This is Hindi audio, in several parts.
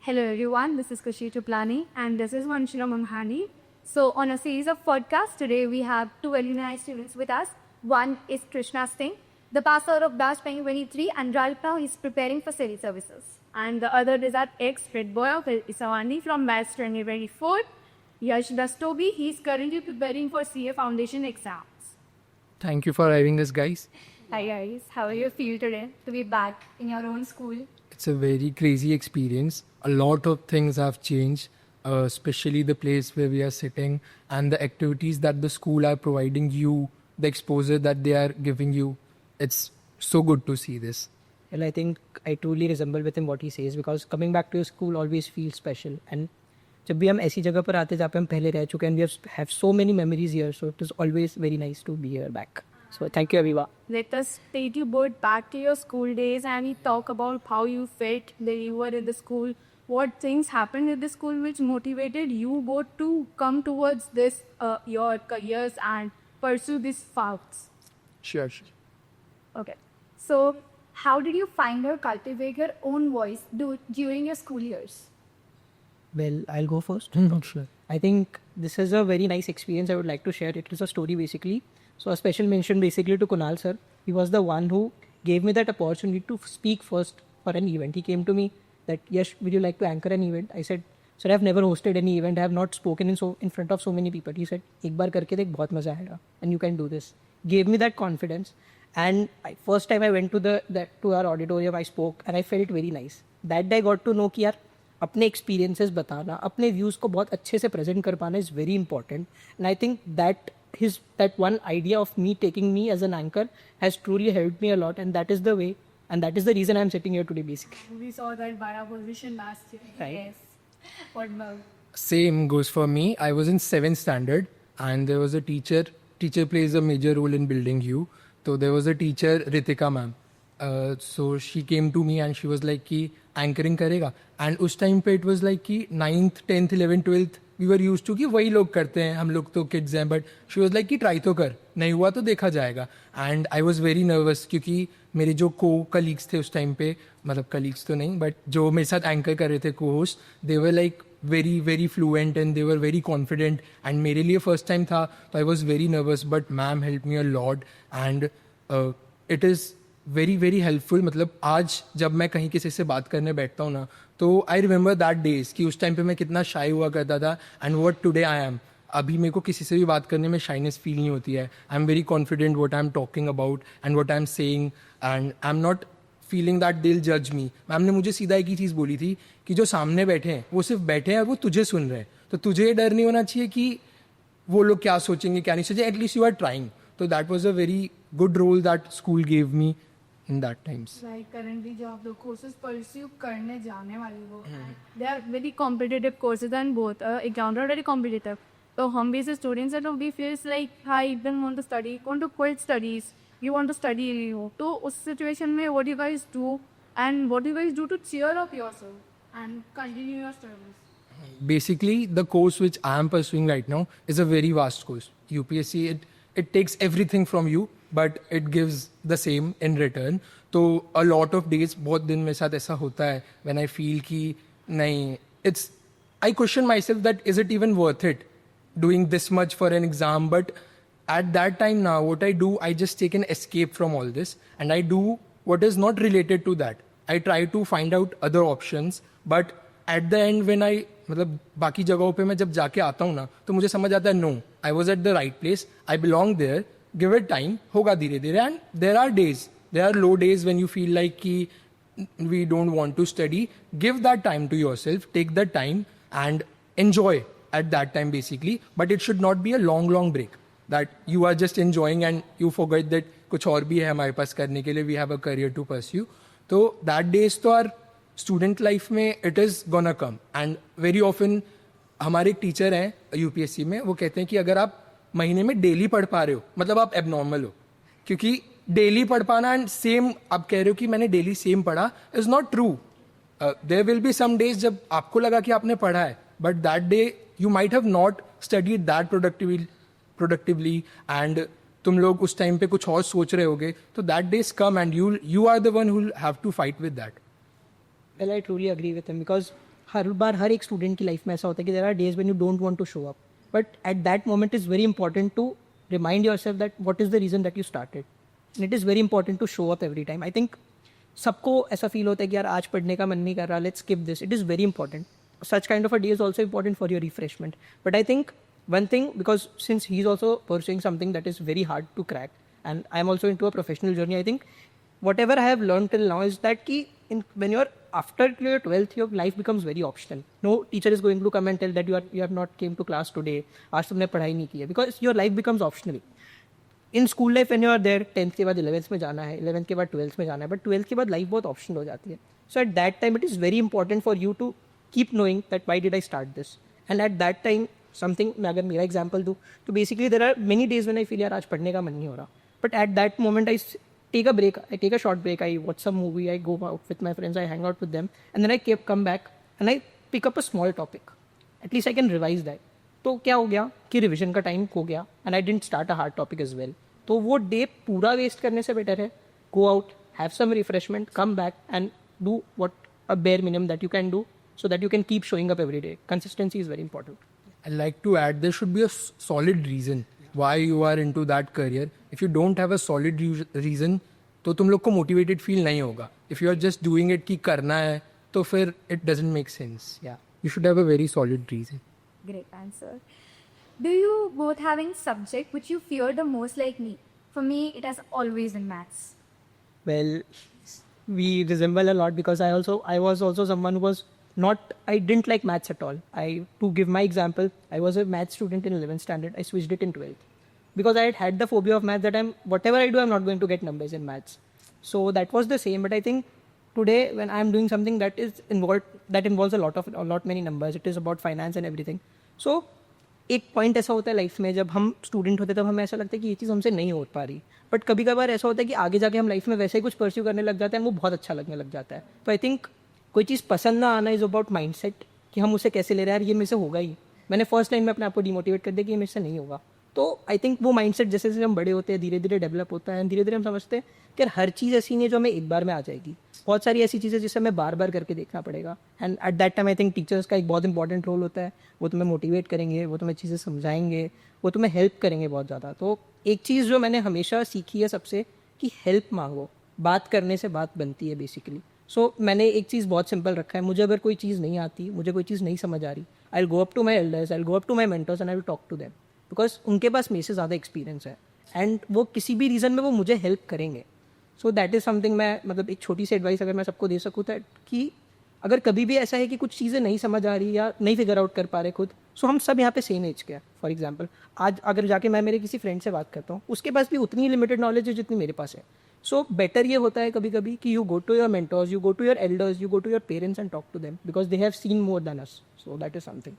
Hello everyone, this is Kushi Tuplani and this is Vanshina Manghani. So on a series of podcasts, today we have two very nice students with us. One is Krishna Singh, the passer of Batch 2023, and right now he's preparing for civil services. And the other is our ex-Red Boy of Isawani from Batch 2024, Yash Dastobi. He's currently preparing for CA Foundation exams. Thank you for having us, guys. Hi guys, how do you feel today to be back in your own school? It's a very crazy experience. A lot of things have changed, especially the place where we are sitting and the activities that the school are providing you, the exposure that they are giving you. It's so good to see this. Well, I think I truly resemble with him what he says because coming back to your school always feels special. And जब भी हम ऐसी जगह पर आते जहाँ पे हम पहले रह चुके हैं, we have so many memories here, so it is always very nice to be here back. So thank you, Aviva. Let us take you both back to your school days and we talk about how you felt that you were in the school. What things happened at the school which motivated you both to come towards this your careers and pursue these paths? Sure. Okay. So how did you find or cultivate your own voice during your school years? Well, I'll go first. Not sure. I think this is a very nice experience I would like to share. It is a story basically. So a special mention basically to Kunal sir. He was the one who gave me that opportunity to speak first for an event. He came to me that, Yash, would you like to anchor an event? I said, sir, I have never hosted any event. I have not spoken in front of so many people. He said, एक बार करके देख बहुत मजा आएगा and you can do this. Gave me that confidence. And first time I went to our auditorium, I spoke and I felt very nice. That day I got to know कि यार अपने experiences बताना, अपने views को बहुत अच्छे से present कर पाना is very important. And I think that one idea of me taking me as an anchor has truly helped me a lot, and that is the way and that is the reason I'm sitting here today basically. We saw that via position last year. Right. Yes. What about? Same goes for me. I was in 7th standard and there was a teacher. Teacher plays a major role in building you. So there was a teacher, Ritika ma'am. So she came to me and she was like कि anchoring करेगा. And उस time पे it was like कि 9th, 10th, 11th, 12th we were used to कि वही लोग करते हैं, हम लोग तो kids हैं, but she was like कि try तो कर, नहीं हुआ तो देखा जाएगा. And I was very nervous क्योंकि मेरे जो co-colleagues थे उस time पे, मतलब colleagues तो नहीं, but जो मेरे साथ anchor कर रहे थे co-host, they were like very very fluent and they were very confident, and मेरे लिए first time था, so I was very nervous, but ma'am helped me a lot and it is very very helpful. मतलब आज जब मैं कहीं किसी से बात करने बैठता हूँ ना, तो आई रिमेंबर दैट डेज कि उस टाइम पे मैं कितना शाई हुआ करता था and what today I am. अभी मेरे को किसी से भी बात करने में शाइनेस फील नहीं होती है. आई am very confident what I am talking about and what I am saying and I am not feeling that दिल जज मी. मैम ने मुझे सीधा एक ही चीज़ बोली थी कि जो सामने बैठे हैं वो सिर्फ बैठे हैं और वो तुझे सुन रहे हैं, तो तुझे ये डर नहीं होना चाहिए कि वो लोग क्या सोचेंगे क्या नहीं सोचेंगे. At least you are trying. तो that was a very good role that school gave me in that times. Like currently जो आप लोग courses pursue करने जाने वाले हो, they are very competitive courses and both exams are very competitive. So हम भी students हैं तो we feels like I don't want to study, want to quit studies, you want to study you. तो उस situation में what do you guys do and what do you guys do to cheer up yourself and continue your studies? Basically, the course which I am pursuing right now is a very vast course. UPSC, it takes everything from you, but it gives the same in return. तो a lot of days, बहुत दिन मेरे साथ ऐसा होता है when I feel कि नहीं, I question myself that is it even worth it doing this much for an exam. But at that time now, what I do, I just take an escape from all this and I do what is not related to that. I try to find out other options, but at the end when I मतलब बाकी जगहों पे मैं जब जाके आता हूँ ना, तो मुझे समझ आता है no, I was at the right place, I belong there. Give it time, होगा धीरे धीरे. And there are days, there are low days when you feel like कि we don't want to study. Give that time to yourself, take that time and enjoy at that time basically. But it should not be a long break that you are just enjoying and you forget that कुछ और भी है हमारे पास करने के लिए, we have a career to pursue. तो that days तो our student life में it is gonna come. And very often हमारे एक टीचर हैं UPSC में, वो कहते हैं कि अगर आप महीने में डेली पढ़ पा रहे हो मतलब आप एबनॉर्मल हो. क्योंकि डेली पढ़ पाना एंड सेम आप कह रहे हो कि मैंने डेली सेम पढ़ा is not true. There will be some days जब आपको लगा कि आपने पढ़ा है, but that day you might have not studied that productively and तुम लोग उस टाइम पे कुछ और सोच रहे होगे. तो that days come and you are the one who have to fight with that. Well, I truly agree with him because हर बार हर एक स्टूडेंट की लाइफ में ऐसा होता है कि there are days when you don't want to show up, but at that moment is very important to remind yourself that what is the reason that you started, and it is very important to show up every time. I think सबको ऐसा फील होता है कि यार आज पढ़ने का मन नहीं कर रहा, let's skip this. It is very important. Such kind of a day is also important for your refreshment. But I think one thing, because since he's also pursuing something that is very hard to crack, and I'm also into a professional journey, I think whatever I have learned till now is that when you're after your 12th, your life becomes very optional. No teacher is going to come and tell that you have not came to class today. आज तुमने पढ़ाई नहीं की है, because your life becomes optional. In school life when you are there, 10th के बाद 11th में जाना है, 11th के बाद 12th में जाना है, बट 12th के बाद लाइफ बहुत ऑप्शनल हो जाती है. So at that time it is very important for you to keep knowing that why did I start this, and at that time something, मैं अगर मेरा एग्जाम्पल दूँ तो basically there are many days when I feel यार आज पढ़ने का मन नहीं हो रहा, but at that moment I take a break, I take a short break, I watch some movie, I go out with my friends, I hang out with them, and then I come back and I pick up a small topic. At least I can revise that. तो क्या हो गया कि रिविजन का टाइम हो गया, and I didn't start a hard topic as well. तो वो डे पूरा वेस्ट करने से बेटर है go out, have some refreshment, come back and do what a bare minimum that you can do, so that you can keep showing up every day. Consistency is very important. I'd like to add, there should be a solid reason why you are into that career. If you don't have a solid reason, तो तुम लोग को motivated feel नहीं होगा. If you are just doing it कि करना है, तो फिर it doesn't make sense. Yeah, you should have a very solid reason. Great answer. Do you both have any subject which you fear the most like me? For me, it has always been maths. Well, we resemble a lot because I was also someone who was I didn't like maths at all. To give my example, I was a maths student in 11th standard. I switched it in 12th because I had the phobia of maths that whatever I do, I'm not going to get numbers in maths. So that was the same. But I think today when I'm doing something that involves a lot many numbers, it is about finance and everything. So एक पॉइंट ऐसा होता है लाइफ में जब हम स्टूडेंट होते हैं तब हमें ऐसा लगता है कि ये चीज़ हमसे नहीं हो पा रही, बट कभी कभार ऐसा होता है कि आगे जाके हम लाइफ में वैसे ही कुछ परस्यू करने लग जाते हैं, वो बहुत अच्छा लगने लग जाता है. तो आई थिंक कोई चीज़ पसंद ना आना इज़ अबाउट माइंडसेट कि हम उसे कैसे ले रहे हैं. यार ये मेरे से होगा ही, मैंने फर्स्ट लाइन में अपने आप को डिमोटिवेट कर दिया कि ये मेरे से नहीं होगा. तो आई थिंक वो माइंडसेट जैसे जैसे हम बड़े होते हैं धीरे धीरे डेवलप होता है, धीरे धीरे हम समझते हैं कि हर चीज़ ऐसी नहीं है जो हमें एक बार में आ जाएगी. बहुत सारी ऐसी चीज़ें जिसे हमें बार बार करके देखना पड़ेगा. And eight that time I think teachers का एक बहुत इंपॉर्टेंट रोल होता है. वो तुम्हें मोटिवेट करेंगे, वो तुम्हें चीज़ें समझाएंगे, वो तुम्हें हेल्प करेंगे बहुत ज़्यादा. तो एक चीज़ जो मैंने हमेशा सीखी है सबसे कि हेल्प मांगो, बात करने से बात बनती है बेसिकली. सो मैंने एक चीज़ बहुत सिंपल रखा है, मुझे अगर कोई चीज़ नहीं आती, मुझे कोई चीज़ नहीं समझ आ रही, I will go up to my elders, I will go up to my mentors and I will talk to them, because उनके पास मेरे से ज़्यादा एक्सपीरियंस है एंड वो किसी भी रीज़न में वो मुझे हेल्प करेंगे. सो दैट इज़ समथिंग मैं मतलब एक छोटी सी एडवाइस अगर मैं सबको दे सकूँ तो कि अगर कभी भी ऐसा है कि कुछ चीज़ें नहीं समझ आ रही या नहीं फिगर आउट कर पा रहे खुद, सो हम सब यहाँ पे सेम एज के हैं. फॉर एग्जांपल आज अगर जाके मैं मेरे किसी फ्रेंड से बात करता हूँ, उसके पास भी उतनी लिमिटेड नॉलेज है जितनी मेरे पास है. सो बेटर ये होता है कभी कभी कि you go to your mentors, you go to your elders, you go to your parents and talk to them because they have seen more than us. So that is something.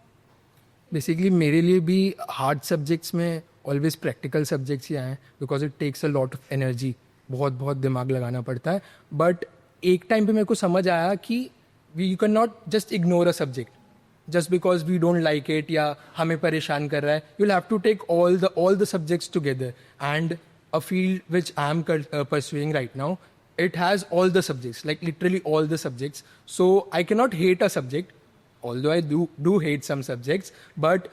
Basically मेरे लिए भी हार्ड सब्जेक्ट्स में ऑलवेज प्रैक्टिकल सब्जेक्ट्स ही आए हैं because it takes a lot of energy. बहुत बहुत दिमाग लगाना पड़ता है. बट एक टाइम पे मेरे को समझ आया कि you can not just ignore a subject just because we don't like it या हमें परेशान कर रहा है. You'll have to take all the subjects together, and a field which I am pursuing right now, it has all the subjects, like literally all the subjects. So I cannot hate a subject, although I do hate some subjects. But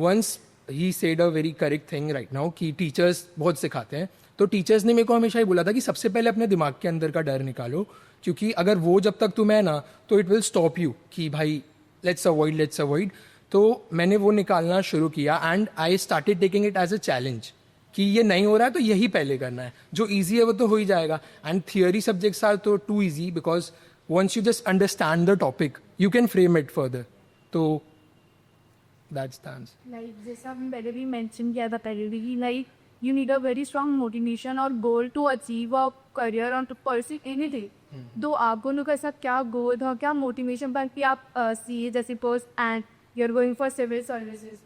once he said a very correct thing right now कि teachers बहुत सिखाते हैं. तो टीचर्स ने मेरे को हमेशा ही बोला था कि सबसे पहले अपने दिमाग के अंदर का डर निकालो, क्योंकि अगर वो जब तक तुम्हें ना तो इट विल स्टॉप यू कि भाई लेट्स अवॉइड. तो मैंने वो निकालना शुरू किया and I started taking it as a challenge कि ये नहीं हो रहा है तो यही पहले करना है, जो ईजी है वो तो हो ही जाएगा. एंड थियोरी सब्जेक्ट्स आर तो too easy because once you just understand the topic you can frame it further. तो दैट्स द आंसर. लाइक जैसा हम पहले भी मेंशन किया था पहले भी, like you need a very strong motivation or goal to achieve a career or to pursue anything. तो आप दोनों का ऐसा क्या गोल था, क्या मोटिवेशन था कि आप सीए जैसे post and you are going for civil services?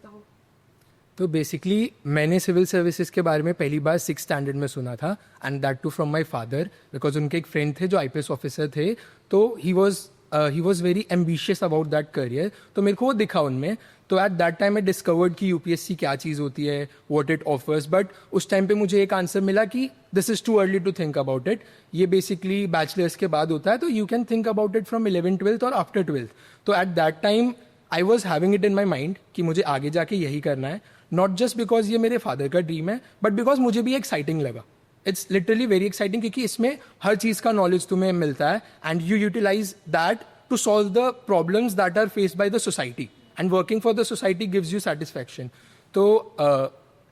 तो बेसिकली मैंने सिविल सर्विसेज के बारे में पहली बार 6th स्टैंडर्ड में सुना था, and that too from my father because उनके एक फ्रेंड थे जो आईपीएस ऑफिसर थे. तो he was he was very ambitious about that career, तो मेरे को वो दिखा उनमें. तो at that time I discovered कि यूपीएससी क्या चीज़ होती है, व्हाट इट ऑफर्स. बट उस टाइम पे मुझे एक आंसर मिला कि this is too early to think about it. ये बेसिकली बैचलर्स के बाद होता है, तो you can think about it from 11th-12th और आफ्टर 12th. तो at that time I was having it in my mind कि मुझे आगे जाके यही करना है. नॉट जस्ट बिकॉज ये मेरे फादर का ड्रीम है, बट बिकॉज मुझे भी एक्साइटिंग लगा. इट्स लिटरली वेरी एक्साइटिंग क्योंकि इसमें हर चीज़ का नॉलेज तुम्हें मिलता है and you utilize that to solve the problems that are faced by the society, and working for the society gives you satisfaction. तो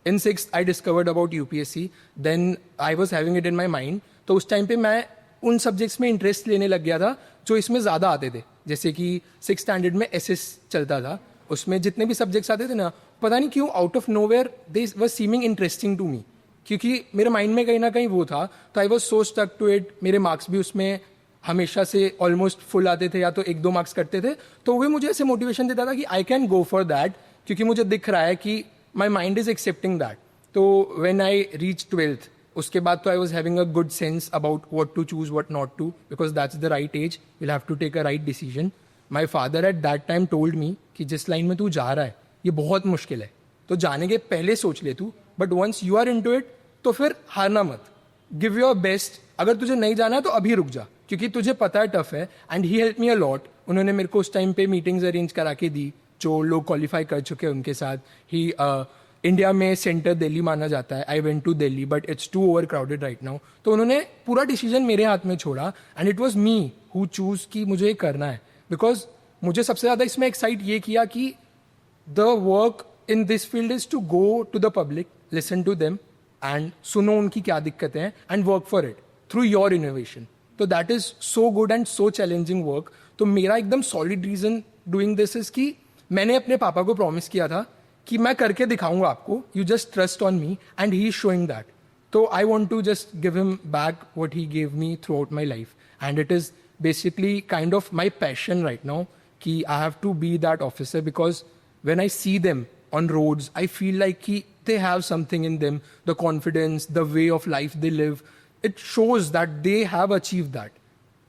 in 6th I discovered about UPSC. Then I was having it in my mind. तो उस टाइम पे मैं उन सब्जेक्ट्स में इंटरेस्ट लेने लग गया था जो इसमें ज़्यादा आते थे. जैसे कि 6th स्टैंडर्ड में एसएस चलता था, उसमें जितने भी सब्जेक्ट्स आते थे ना, पता नहीं क्यों out of nowhere they were seeming interesting to me, क्योंकि मेरे माइंड में कहीं ना कहीं वो था. तो I was so stuck to it. मेरे मार्क्स भी उसमें हमेशा से ऑलमोस्ट फुल आते थे या तो 1-2 मार्क्स करते थे. तो वो मुझे ऐसे मोटिवेशन देता था कि I can go for that, क्योंकि मुझे दिख रहा है कि my mind is accepting that. तो व्हेन आई रीच 12th, उसके बाद तो I was having a good sense about what to choose what not to, because that's the right age, will have to take a right decision. My father at that time told me कि जिस लाइन में तू जा रहा है ये बहुत मुश्किल है, तो जाने के पहले सोच ले तू, but once you are into it तो फिर हारना मत, गिव योर बेस्ट. अगर तुझे नहीं जाना है तो अभी रुक जा, क्योंकि तुझे पता है टफ है. And he help me a lot. उन्होंने मेरे को उस टाइम पे मीटिंग्स अरेंज करा के दी जो लोग क्वालिफाई कर चुके हैं उनके साथ. ही इंडिया में सेंटर दिल्ली माना जाता है. I went to Delhi but it's too over crowded right now. तो उन्होंने पूरा डिसीजन मेरे हाथ में छोड़ा and it was me who choose कि मुझे ये करना है. बिकॉज मुझे सबसे ज़्यादा इसमें एक्साइट ये किया कि the work in this field is to go to the public, listen to them and सुनो उनकी क्या दिक्कतें हैं and work for it through your innovation. तो that is so good and so challenging work. तो मेरा एकदम solid reason doing this is कि मैंने अपने पापा को प्रॉमिस किया था कि मैं करके दिखाऊंगा आपको, you just trust on me, and he is showing that. तो I want to just give him back what he gave me throughout my life, and it is basically kind of my passion right now कि I have to be that officer. Because when I see them on roads, I feel like they have something in them, the confidence, the way of life they live. It shows that they have achieved that.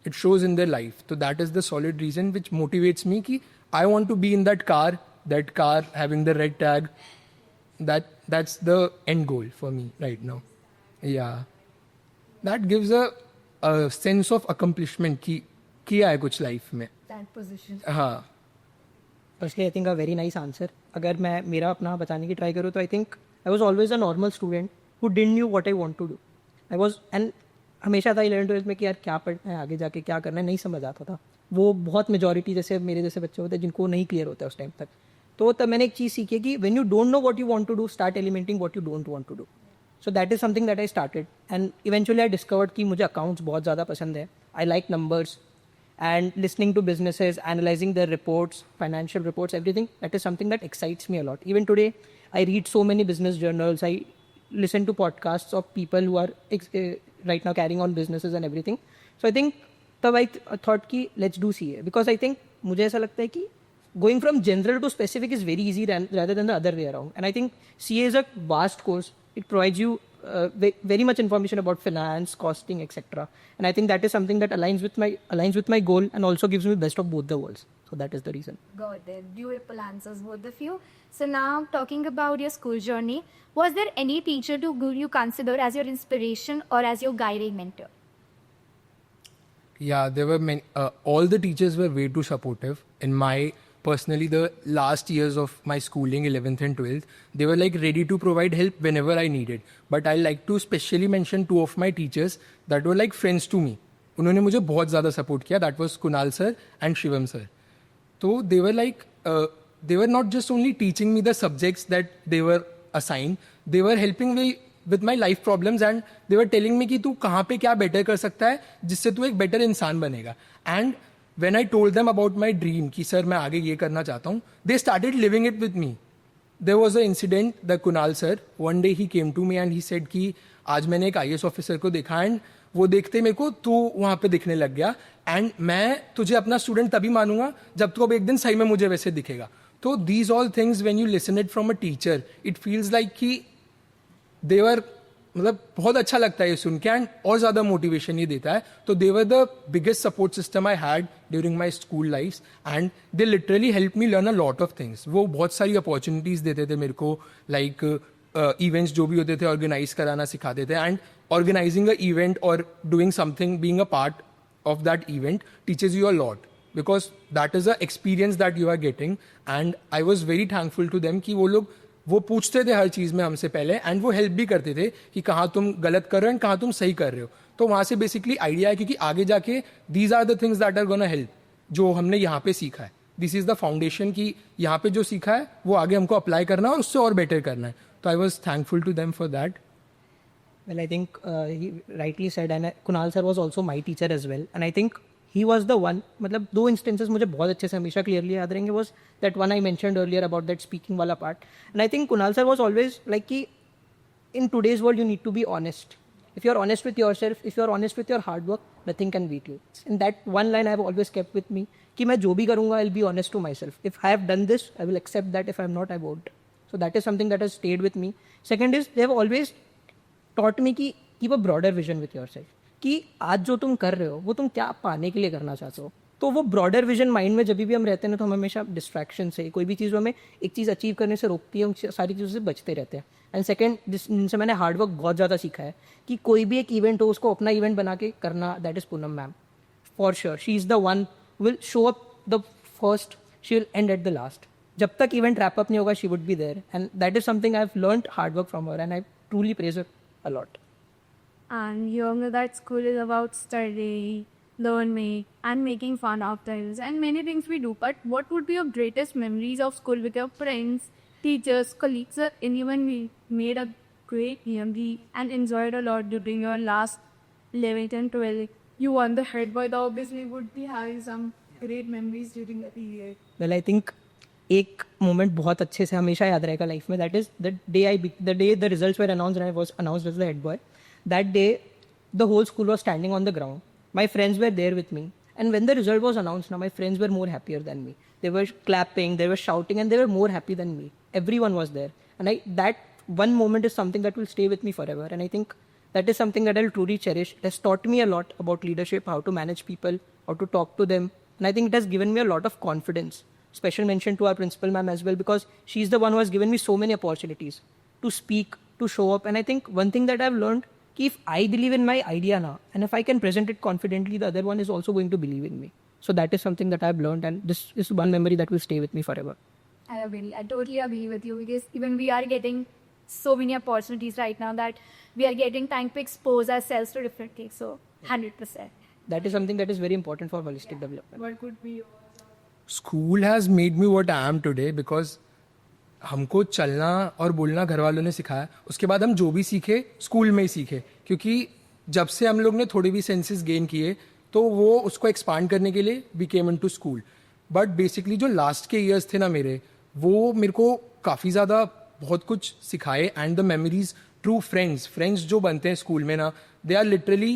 It shows in their life. So that is the solid reason which motivates me कि I want to be in that car having the red tag. That's the end goal for me right now. Yeah. That gives a sense of accomplishment कि किया है कुछ life में. That position. हाँ. Firstly I think a very nice answer. अगर मैं मेरा अपना बताने की ट्राई करूँ तो I think I was always a normal student who didn't knew what I want to do. I was and हमेशा था 11th-12th में कि यार क्या पढ़ना है, आगे जाके क्या करना है, नहीं समझ आता था. वो बहुत मेजॉरिटी जैसे मेरे जैसे बच्चे होते हैं जिनको नहीं क्लियर होता है उस टाइम तक. तो तब मैंने एक चीज़ सीखी कि when you don't know what you want to do, start eliminating what you don't want to do. So that is something that I started and eventually I discovered कि मुझे अकाउंट्स बहुत ज़्यादा पसंद है. I like numbers and listening to businesses, analyzing their reports, financial reports, everything, that is something that excites me a lot. Even today, I read so many business journals, I listen to podcasts of people who are right now carrying on businesses and everything. So I think तब I thought कि let's do CA, because I think मुझे ऐसा लगता है कि going from general to specific is very easy rather than the other way around. And I think CA is a vast course. It provides you very much information about finance, costing, etc. And I think that is something that aligns with my goal and also gives me best of both the worlds. So that is the reason. Got it. Beautiful answers, both of you. So now, talking about your school journey, was there any teacher who you consider as your inspiration or as your guiding mentor? Yeah, there were many. All the teachers were way too supportive. In my personally, the last years of my schooling, 11th and 12th, they were like ready to provide help whenever I needed. But I like to specially mention 2 of my teachers that were like friends to me. उन्होंने मुझे बहुत ज़्यादा support किया. That was Kunal sir and Shivam sir. So they were like, they were not just only teaching me the subjects that they were assigned, they were helping me with my life problems and they were telling me कि तू कहाँ पे क्या better कर सकता है जिससे तू एक better इंसान बनेगा. And when I told them about my dream कि सर मैं आगे ये करना चाहता हूँ, they started living it with me. There was an incident, the Kunal sir, one day he came to me and he said कि आज मैंने एक IAS ऑफिसर को देखा एंड वो देखते मेरे को तू वहाँ पे दिखने लग गया एंड मैं तुझे अपना स्टूडेंट तभी मानूंगा जब तू अब एक दिन सही में मुझे वैसे दिखेगा. तो these all things when you listen it from a teacher, it feels like कि they were मतलब बहुत अच्छा लगता है ये सुन के एंड और ज़्यादा मोटिवेशन ये देता है. तो they were the biggest support system I had during my school life and they literally help me learn a lot of things. वो बहुत सारी अपॉर्चुनिटीज़ देते थे मेरे को, लाइक इवेंट्स जो भी होते थे ऑर्गेनाइज कराना सिखाते थे. एंड ऑर्गेनाइजिंग अ इवेंट और doing something, being a part of that event teaches you a lot because that is a experience that you are getting. And I was very thankful to them कि वो पूछते थे हर चीज़ में हमसे पहले एंड वो हेल्प भी करते थे कि कहाँ तुम गलत कर रहे हो एंड कहाँ तुम सही कर रहे हो. तो वहाँ से बेसिकली आइडिया है क्योंकि आगे जाके these are the things that are gonna help. जो हमने यहाँ पे सीखा है, दिस इज द फाउंडेशन कि यहाँ पे जो सीखा है वो आगे हमको अप्लाई करना है और उससे और बेटर करना है. तो I was thankful to them for that. Well, I think he rightly said, and Kunal sir was also my teacher as well. And I think he was the one, मतलब दो instances मुझे बहुत अच्छे से हमेशा clearly याद रहेंगे. Was that one I mentioned earlier about that speaking वाला part. And I think Kunal sir was always like कि in today's world you need to be honest. If you are honest with yourself, if you are honest with your hard work, nothing can beat you. And that one line I have always kept with me कि मैं जो भी करूँगा I'll be honest to myself. If I have done this, I will accept that. If I am not, I won't. So that is something that has stayed with me. Second is they have always taught me कि keep a broader vision with yourself, कि आज जो तुम कर रहे हो वो तुम क्या पाने के लिए करना चाहते हो. तो वो ब्रॉडर विजन माइंड में जब भी हम रहते हैं ना तो हम हमेशा डिस्ट्रैक्शन से, कोई भी चीज़ हमें एक चीज़ अचीव करने से रोकती है, उन सारी चीज़ों से बचते रहते हैं. एंड सेकेंड, जिनसे मैंने हार्डवर्क बहुत ज़्यादा सीखा है कि कोई भी एक इवेंट हो उसको अपना इवेंट बना के करना, that is Poonam ma'am. For sure she is the one will show up the first, she will end at the last. जब तक इवेंट रैप अप नहीं होगा she would be there. And that is something I have learned hard work from her and I truly praise her a lot. And you know that school is about studying, learning, and making fun of things, and many things we do. But what would be your greatest memories of school with your friends, teachers, colleagues, or anyone we made a great memory and enjoyed a lot during your last 11th and 12th? You won the head boy, though obviously would be having some great memories during the period. Well, I think एक मोमेंट बहुत अच्छे से हमेशा याद रहेगा लाइफ में. That is the day the results were announced and I was announced as the head boy. That day the whole school was standing on the ground. My friends were there with me and when the result was announced, my friends were more happier than me. They were clapping, they were shouting and they were more happy than me. Everyone was there and I that one moment is something that will stay with me forever. And I think that is something that I'll truly cherish. It has taught me a lot about leadership, how to manage people, how to talk to them, and I think it has given me a lot of confidence. Special mention to our principal ma'am as well, because she's the one who has given me so many opportunities to speak, to show up. And I think one thing that I've learned, if I believe in my idea now, and if I can present it confidently, the other one is also going to believe in me. So that is something that I've learned, and this is one memory that will stay with me forever. I totally agree with you, because even we are getting so many opportunities right now that we are getting time to expose ourselves to different things. So 100%. That is something that is very important for holistic development. What could be yours? School has made me what I am today because हमको चलना और बोलना घर वालों ने सिखाया. उसके बाद हम जो भी सीखे स्कूल में ही सीखे, क्योंकि जब से हम लोग ने थोड़े भी सेंसेस गेन किए तो वो उसको एक्सपांड करने के लिए we came into school. But basically जो लास्ट के ईयर्स थे ना मेरे, वो मेरे को काफ़ी ज़्यादा बहुत कुछ सिखाए. And the memories, true friends जो बनते हैं स्कूल में ना, they are literally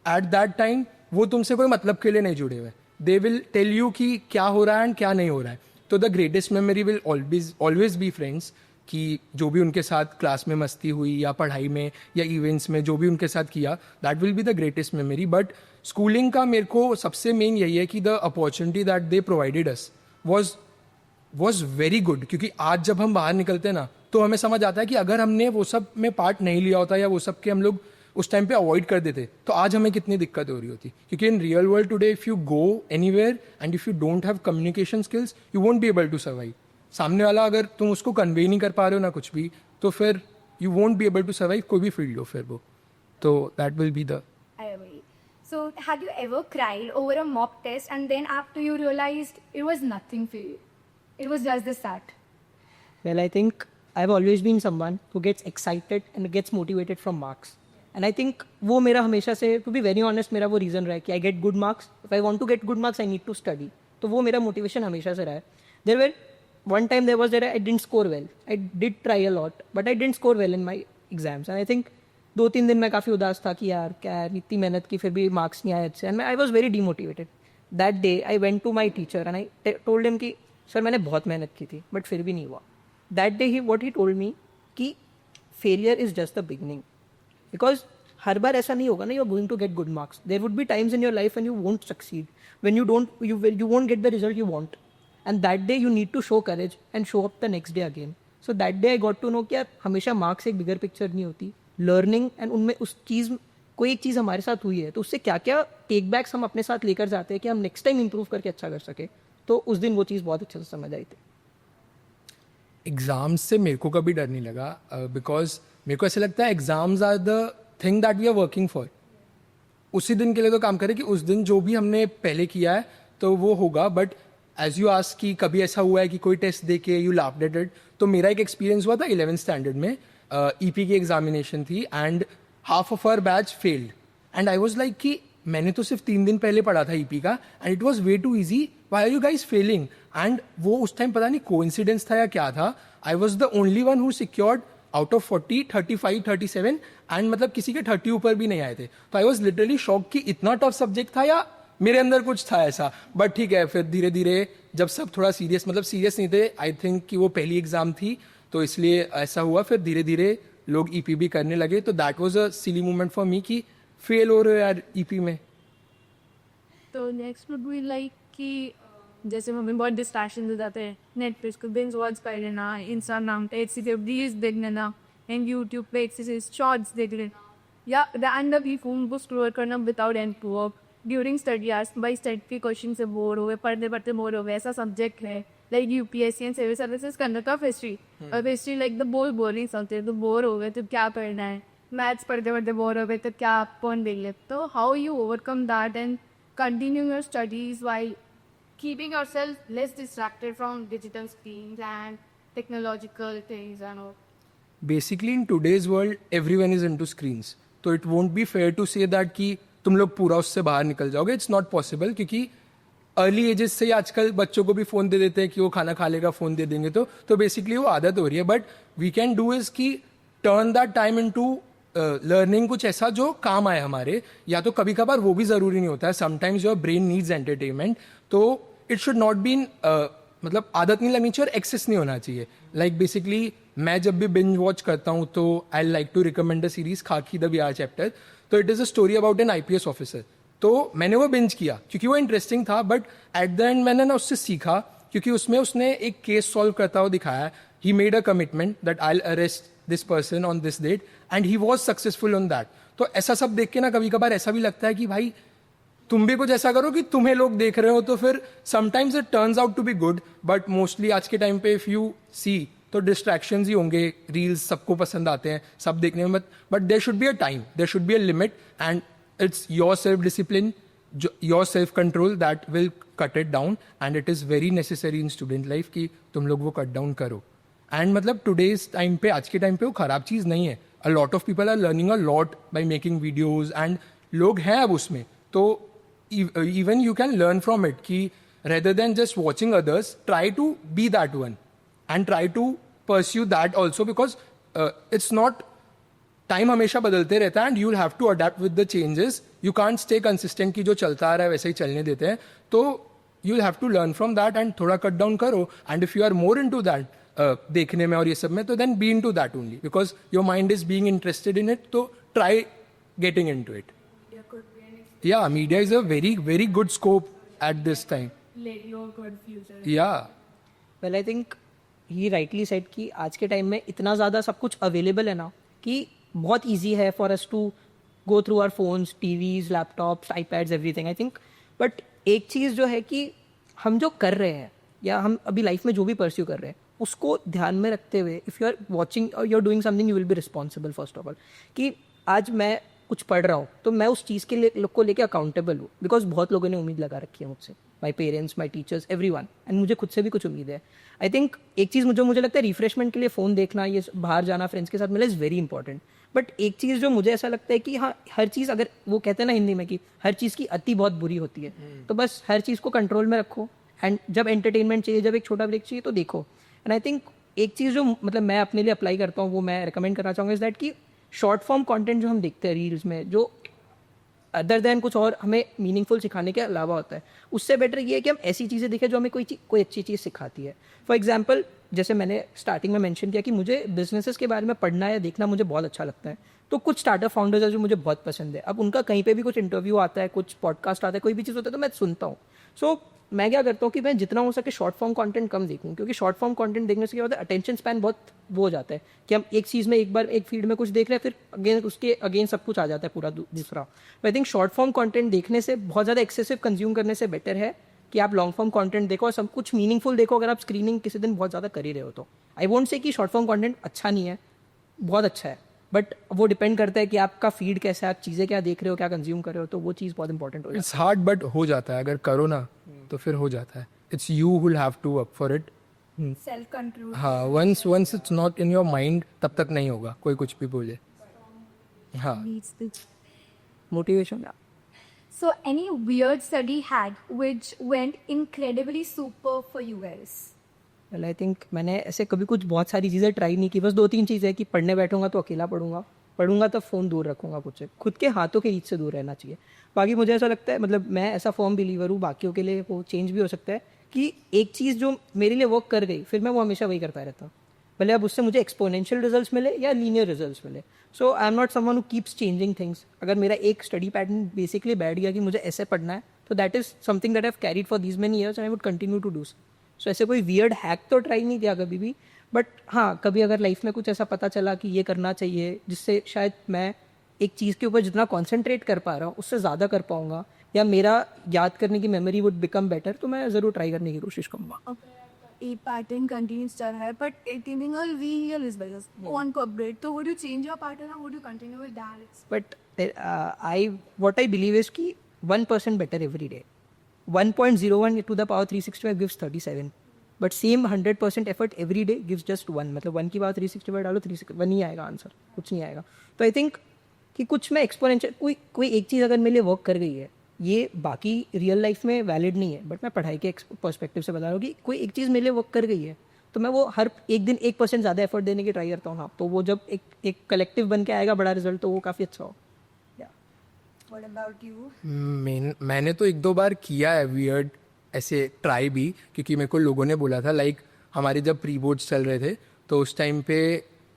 at that time वो तुमसे कोई मतलब के लिए नहीं जुड़े हुए. दे विल टेल यू कि क्या हो रहा है एंड क्या नहीं हो रहा है. तो the greatest memory will always be friends, कि जो भी उनके साथ क्लास में मस्ती हुई या पढ़ाई में या इवेंट्स में जो भी उनके साथ किया, that will be the greatest memory. But schooling का मेरे को सबसे मेन यही है कि the opportunity that they provided us was very good. क्योंकि आज जब हम बाहर निकलते हैं ना तो हमें समझ आता है कि अगर हमने वो सब में पार्ट नहीं लिया होता या वो सब के हम लोग उस टाइम पे अवॉइड कर देते तो आज हमें कितनी दिक्कत हो रही होती. क्योंकि in real world today if you go anywhere and if you don't have communication skills you won't be able to survive. सामने वाला अगर तुम उसको कन्वे नहीं कर पा रहे हो ना कुछ भी, तो फिर you won't be able to survive कोई भी फील्ड हो फिर वो. तो that will be the. I agree. So, had you ever cried over a mock test and then after you realized it was nothing for you? It was just the start. Well, I think I've always been someone who gets excited and gets motivated from marks. And I think वो मेरा हमेशा से, to be very honest, मेरा वो reason रहा है कि I get good marks. If I want to get good marks, I need to study. तो वो मेरा motivation हमेशा से रहा है. There were one time there was that I didn't score well. I did try a lot, but I didn't score well in my exams. And I think 2-3 दिन मैं काफ़ी उदास था कि यार क्या है, इतनी मेहनत की फिर भी मार्क्स नहीं आए अच्छे. And I was very demotivated. That day I went to my teacher and I told him कि सर मैंने बहुत मेहनत की थी बट फिर भी नहीं हुआ. That day he what he told me कि failure is just the beginning. Because हर बार ऐसा नहीं होगा ना, you are going to get good marks. There would be times in your life when you won't succeed, when you won't get the result you want, and that day you need to show courage and show up the next day again. So that day I got to know कि यार हमेशा मार्क्स एक बिगर पिक्चर नहीं होती, लर्निंग एंड उनमें उस चीज़, कोई एक चीज़ हमारे साथ हुई है तो उससे क्या क्या टेक बैक्स हम अपने साथ लेकर जाते हैं कि हम नेक्स्ट टाइम इंप्रूव करके अच्छा कर सके. तो उस दिन वो चीज़ बहुत अच्छे से समझ आई थी. एग्ज़ाम्स से मेरे को कभी डर नहीं लगा, बिकॉज मेरे को ऐसा लगता है exams are the thing that we are working for. उसी दिन के लिए तो काम करें कि उस दिन जो भी हमने पहले किया है तो वो होगा. बट एज यू आस्क कि कभी ऐसा हुआ है कि कोई टेस्ट दे के यू लाफ्ड एट इट, तो मेरा एक एक्सपीरियंस हुआ था 11th स्टैंडर्ड में. ईपी की एग्जामिनेशन थी and half of our batch failed and I was like कि मैंने तो सिर्फ 3 दिन पहले पढ़ा था ईपी का and it was way too easy, why are you guys failing. And वो उस टाइम पता नहीं कोइंसिडेंस था या क्या था, I was the only one who secured out of 40, 35, 37 and मतलब किसी के 30 ऊपर भी नहीं आए थे. तो आई वाज लिटरली शॉक कि इतना टफ सब्जेक्ट था या मेरे अंदर कुछ था ऐसा. बट ठीक है, फिर धीरे धीरे जब सब थोड़ा सीरियस, मतलब सीरियस नहीं थे, आई थिंक कि वो पहली एग्जाम थी तो इसलिए ऐसा हुआ. फिर धीरे धीरे लोग ईपी भी करने लगे, तो that was a silly moment for me कि फेल हो रहे हो यार ईपी में. तो नेक्स्ट वुड बी लाइक कि जैसे हमें बहुत डिस्ट्रैक्शन हो जाते हैं, नेट पे इसको बिंज वॉच कर लेना, इंस्टाग्राम पे ऐसे रील्स देख लेना एंड यूट्यूब पे ऐसे शॉर्ट्स देख लेना, या रैंडमली फोन को स्क्रॉल करना without end to work during study hours. बाई स्टडी के क्वेश्चन से बोर हो गए, पढ़ते पढ़ते बोर हो गए, ऐसा सब्जेक्ट है like UPSC and civil services करने का हिस्ट्री. और history like the boring subject, तो बोर हो गए तो क्या पढ़ना है, मैथ्स पढ़ते पढ़ते बोर हो गए तो क्या कौन देख ले. तो how you overcome that and continue your studies while keeping yourself less distracted from digital screens and technological things and all? Basically in today's world everyone is into screens, तो it won't be fair to say that कि तुम लोग पूरा उससे बाहर निकल जाओगे. इट्स नॉट पॉसिबल, क्योंकि अर्ली एजेस से ही आजकल बच्चों को भी फ़ोन दे देते हैं कि वो खाना खा लेगा, फ़ोन दे देंगे तो बेसिकली वो आदत हो रही है. But we can do is कि turn that time into learning, कुछ ऐसा जो काम आए हमारे. या तो कभी कभार वो भी ज़रूरी नहीं होता है, sometimes your brain needs entertainment, तो इट शुड नॉट बी मतलब आदत नहीं लगनी चाहिए और एक्सेस नहीं होना चाहिए. लाइक बेसिकली मैं जब भी बिंज वॉच करता हूँ तो I like to recommend a series Khakee the Bihar chapter. तो it is a story about an IPS officer. तो मैंने वो बिंज किया क्योंकि वो इंटरेस्टिंग था, बट एट द एंड मैंने ना उससे सीखा, क्योंकि उसमें उसने एक केस सॉल्व करता हुआ दिखाया. He made a commitment that I will arrest this person on this date and he was successful on that. तो ऐसा सब देख के ना कभी कभार ऐसा भी लगता है कि भाई तुम भी कुछ ऐसा करो कि तुम्हें लोग देख रहे हो, तो फिर sometimes it turns out to be good. But mostly आज के टाइम पे इफ यू सी तो डिस्ट्रैक्शंस ही होंगे. रील्स सबको पसंद आते हैं, सब देखने में, but there should be a time, there should be a limit, and it's your self discipline, your self control that will cut it down. And it is very necessary in student life कि तुम लोग वो कट डाउन करो. एंड मतलब टुडेज टाइम पे, आज के टाइम पे वो खराब चीज़ नहीं है. A lot of people are learning a lot by making videos and लोग हैं अब उसमें. तो even you can learn from it कि rather than just watching others, try to be that one and try to pursue that also, because it's not, time हमेशा बदलते रहता है and you'll have to adapt with the changes. You can't stay consistent कि जो चलता आ रहा है वैसे ही चलने देते हैं. तो you'll have to learn from that and थोड़ा cut down करो. And if you are more into that देखने में और ये सब में, तो then be into that only, because your mind is being interested in it. तो try getting into it. Yeah, media is a very, very good scope at this time. Like your good future. Yeah. Well I think he rightly said कि आज के टाइम में इतना ज़्यादा सब कुछ अवेलेबल है ना कि बहुत ईजी है for us to go through our phones, TVs, laptops, iPads, everything. I think but एक चीज़ जो है कि हम जो कर रहे हैं या हम अभी लाइफ में जो भी परस्यू कर रहे हैं उसको ध्यान में रखते हुए, इफ़ यू आर वॉचिंग और you are doing something, you will be responsible first of all. कि आज मैं कुछ पढ़ रहा हूँ तो मैं उस चीज़ के लिए को लेके अकाउंटेबल हूँ, बिकॉज बहुत लोगों ने उम्मीद लगा रखी है मुझसे, my parents, my teachers, everyone, and मुझे खुद से भी कुछ उम्मीद है. आई थिंक एक चीज़ मुझे लगता है रिफ्रेशमेंट के लिए फ़ोन देखना, ये बाहर जाना, फ्रेंड्स के साथ मिलना इज़ वेरी इंपॉर्टेंट. बट एक चीज़ जो मुझे ऐसा लगता है कि हाँ, हर चीज़, अगर वो कहते हैं ना हिंदी में कि हर चीज़ की अति बहुत बुरी होती है, तो बस हर चीज़ को कंट्रोल में रखो. एंड जब एंटरटेनमेंट चाहिए, जब एक छोटा ब्रेक चाहिए, तो देखो. एंड आई थिंक एक चीज़ जो मतलब मैं अपने लिए अप्लाई करता हूँ, वो मैं रिकमेंड करना चाहूँगा, इज़ दैट कि शॉर्ट फॉर्म कंटेंट जो हम देखते हैं रील्स में, जो अदर दैन कुछ और हमें मीनिंगफुल सिखाने के अलावा होता है, उससे बेटर ये है कि हम ऐसी चीज़ें देखें जो हमें कोई अच्छी चीज़ सिखाती है. फॉर एग्जाम्पल जैसे मैंने स्टार्टिंग में मेंशन किया कि मुझे बिजनेसेस के बारे में पढ़ना या देखना मुझे बहुत अच्छा लगता है, तो कुछ स्टार्टअप फाउंडर्स है जो मुझे बहुत पसंद है। अब उनका कहीं पे भी कुछ इंटरव्यू आता है, कुछ पॉडकास्ट आता है, कोई भी चीज़ होता है तो मैं सुनता हूँ। सो मैं क्या करता हूँ कि मैं जितना हो सके शॉर्ट फॉर्म कंटेंट कम देखूँ, क्योंकि शॉर्ट फॉर्म कंटेंट देखने से क्या होता है, अटेंशन स्पैन बहुत वो हो जाता है कि हम एक चीज़ में एक बार एक फील्ड में कुछ देख रहे हैं, फिर अगेन उसके अगेन सब कुछ आ जाता है पूरा दूसरा। I think short form content देखने से बहुत ज़्यादा एक्सेसिव कंज्यूम करने से बेटर है कि आप लॉन्ग फॉर्म कंटेंट देखो और सब कुछ मीनिंगफुल देखो। अगर आप स्क्रीनिंग किसी दिन बहुत ज़्यादा कर ही रहे हो तो आई वोंट से कि शॉर्ट फॉर्म कंटेंट अच्छा नहीं है, बहुत अच्छा है, बट वो डिपेंड करता है कि आपका फीड कैसा है, आप चीज़ें क्या देख रहे हो, क्या कंज्यूम कर रहे हो, तो वो चीज़ बहुत इंपॉर्टेंट हो जाती है। इट्स हार्ड बट हो जाता है, अगर करो ना तो फिर हो जाता है। It's you will have to work for it. Self control. हाँ, once it's not in your mind तब तक नहीं होगा, कोई कुछ भी बोले। हाँ, Needs to. Motivation. So, any weird study hack which went incredibly super for you guys? Well I think मैंने ऐसे कभी कुछ बहुत सारी चीज़ें ट्राई नहीं की, बस 2-3 चीज़ें कि पढ़ने बैठूंगा तो अकेला पढ़ूंगा तो फ़ोन दूर रखूंगा, खुद के हाथों के रीच से दूर रहना चाहिए। बाकी मुझे ऐसा लगता है, मतलब मैं ऐसा फर्म बिलीवर हूँ, बाकियों के लिए वो चेंज भी हो सकता है कि एक चीज़ जो मेरे लिए वर्क कर गई फिर मैं वो हमेशा वही करता रहता हूँ, भले अब उससे मुझे एक्सपोनेंशियल रिजल्ट्स मिले या लीनियर रिजल्ट्स मिले। So I am not someone who keeps changing things. अगर मेरा एक स्टडी पैटर्न बेसिकली बैठ गया कि मुझे ऐसे पढ़ना है, तो that is something that I have carried for these many years and I would continue to do so. ऐसे कोई वियर्ड हैक तो ट्राई नहीं किया कभी भी, बट हाँ कभी अगर लाइफ में कुछ ऐसा पता चला कि ये करना चाहिए जिससे शायद मैं एक चीज़ के ऊपर जितना कॉन्सेंट्रेट कर पा रहा हूँ उससे ज़्यादा कर पाऊंगा या मेरा याद करने की मेमोरी वुड बिकम बेटर, तो मैं ज़रूर ट्राई करने की कोशिश करूँगा। A pattern continues to have, but a typical real is better. One corporate. So would you change your pattern or would you continue with that? But what I believe is कि 1% better every day. 1.01 to the power 365 gives 37. But same 100% effort every day gives just 1. मतलब 1 की power 365 डालो 1 ही आएगा आंसर, कुछ नहीं आएगा। तो आई थिंक कि कुछ में एक्सपोनेंशियल कोई एक चीज़ अगर मेरे लिए वर्क कर गई है, ये बाकी रियल लाइफ में वैलिड नहीं है, बट मैं पढ़ाई के पर्सपेक्टिव से बता रहा हूँ कि कोई एक चीज़ मेरे लिए वर्क कर गई है तो मैं वो हर एक दिन 1% ज़्यादा एफर्ट देने की ट्राई करता हूँ। हाँ, तो वो जब एक कलेक्टिव बन के आएगा बड़ा रिजल्ट, तो वो काफ़ी अच्छा हो। What about you? मैंने तो 1-2 बार किया है वियर्ड ऐसे ट्राई भी, क्योंकि मेरे को लोगों ने बोला था, लाइक हमारे जब प्री बोर्ड्स चल रहे थे तो उस टाइम पे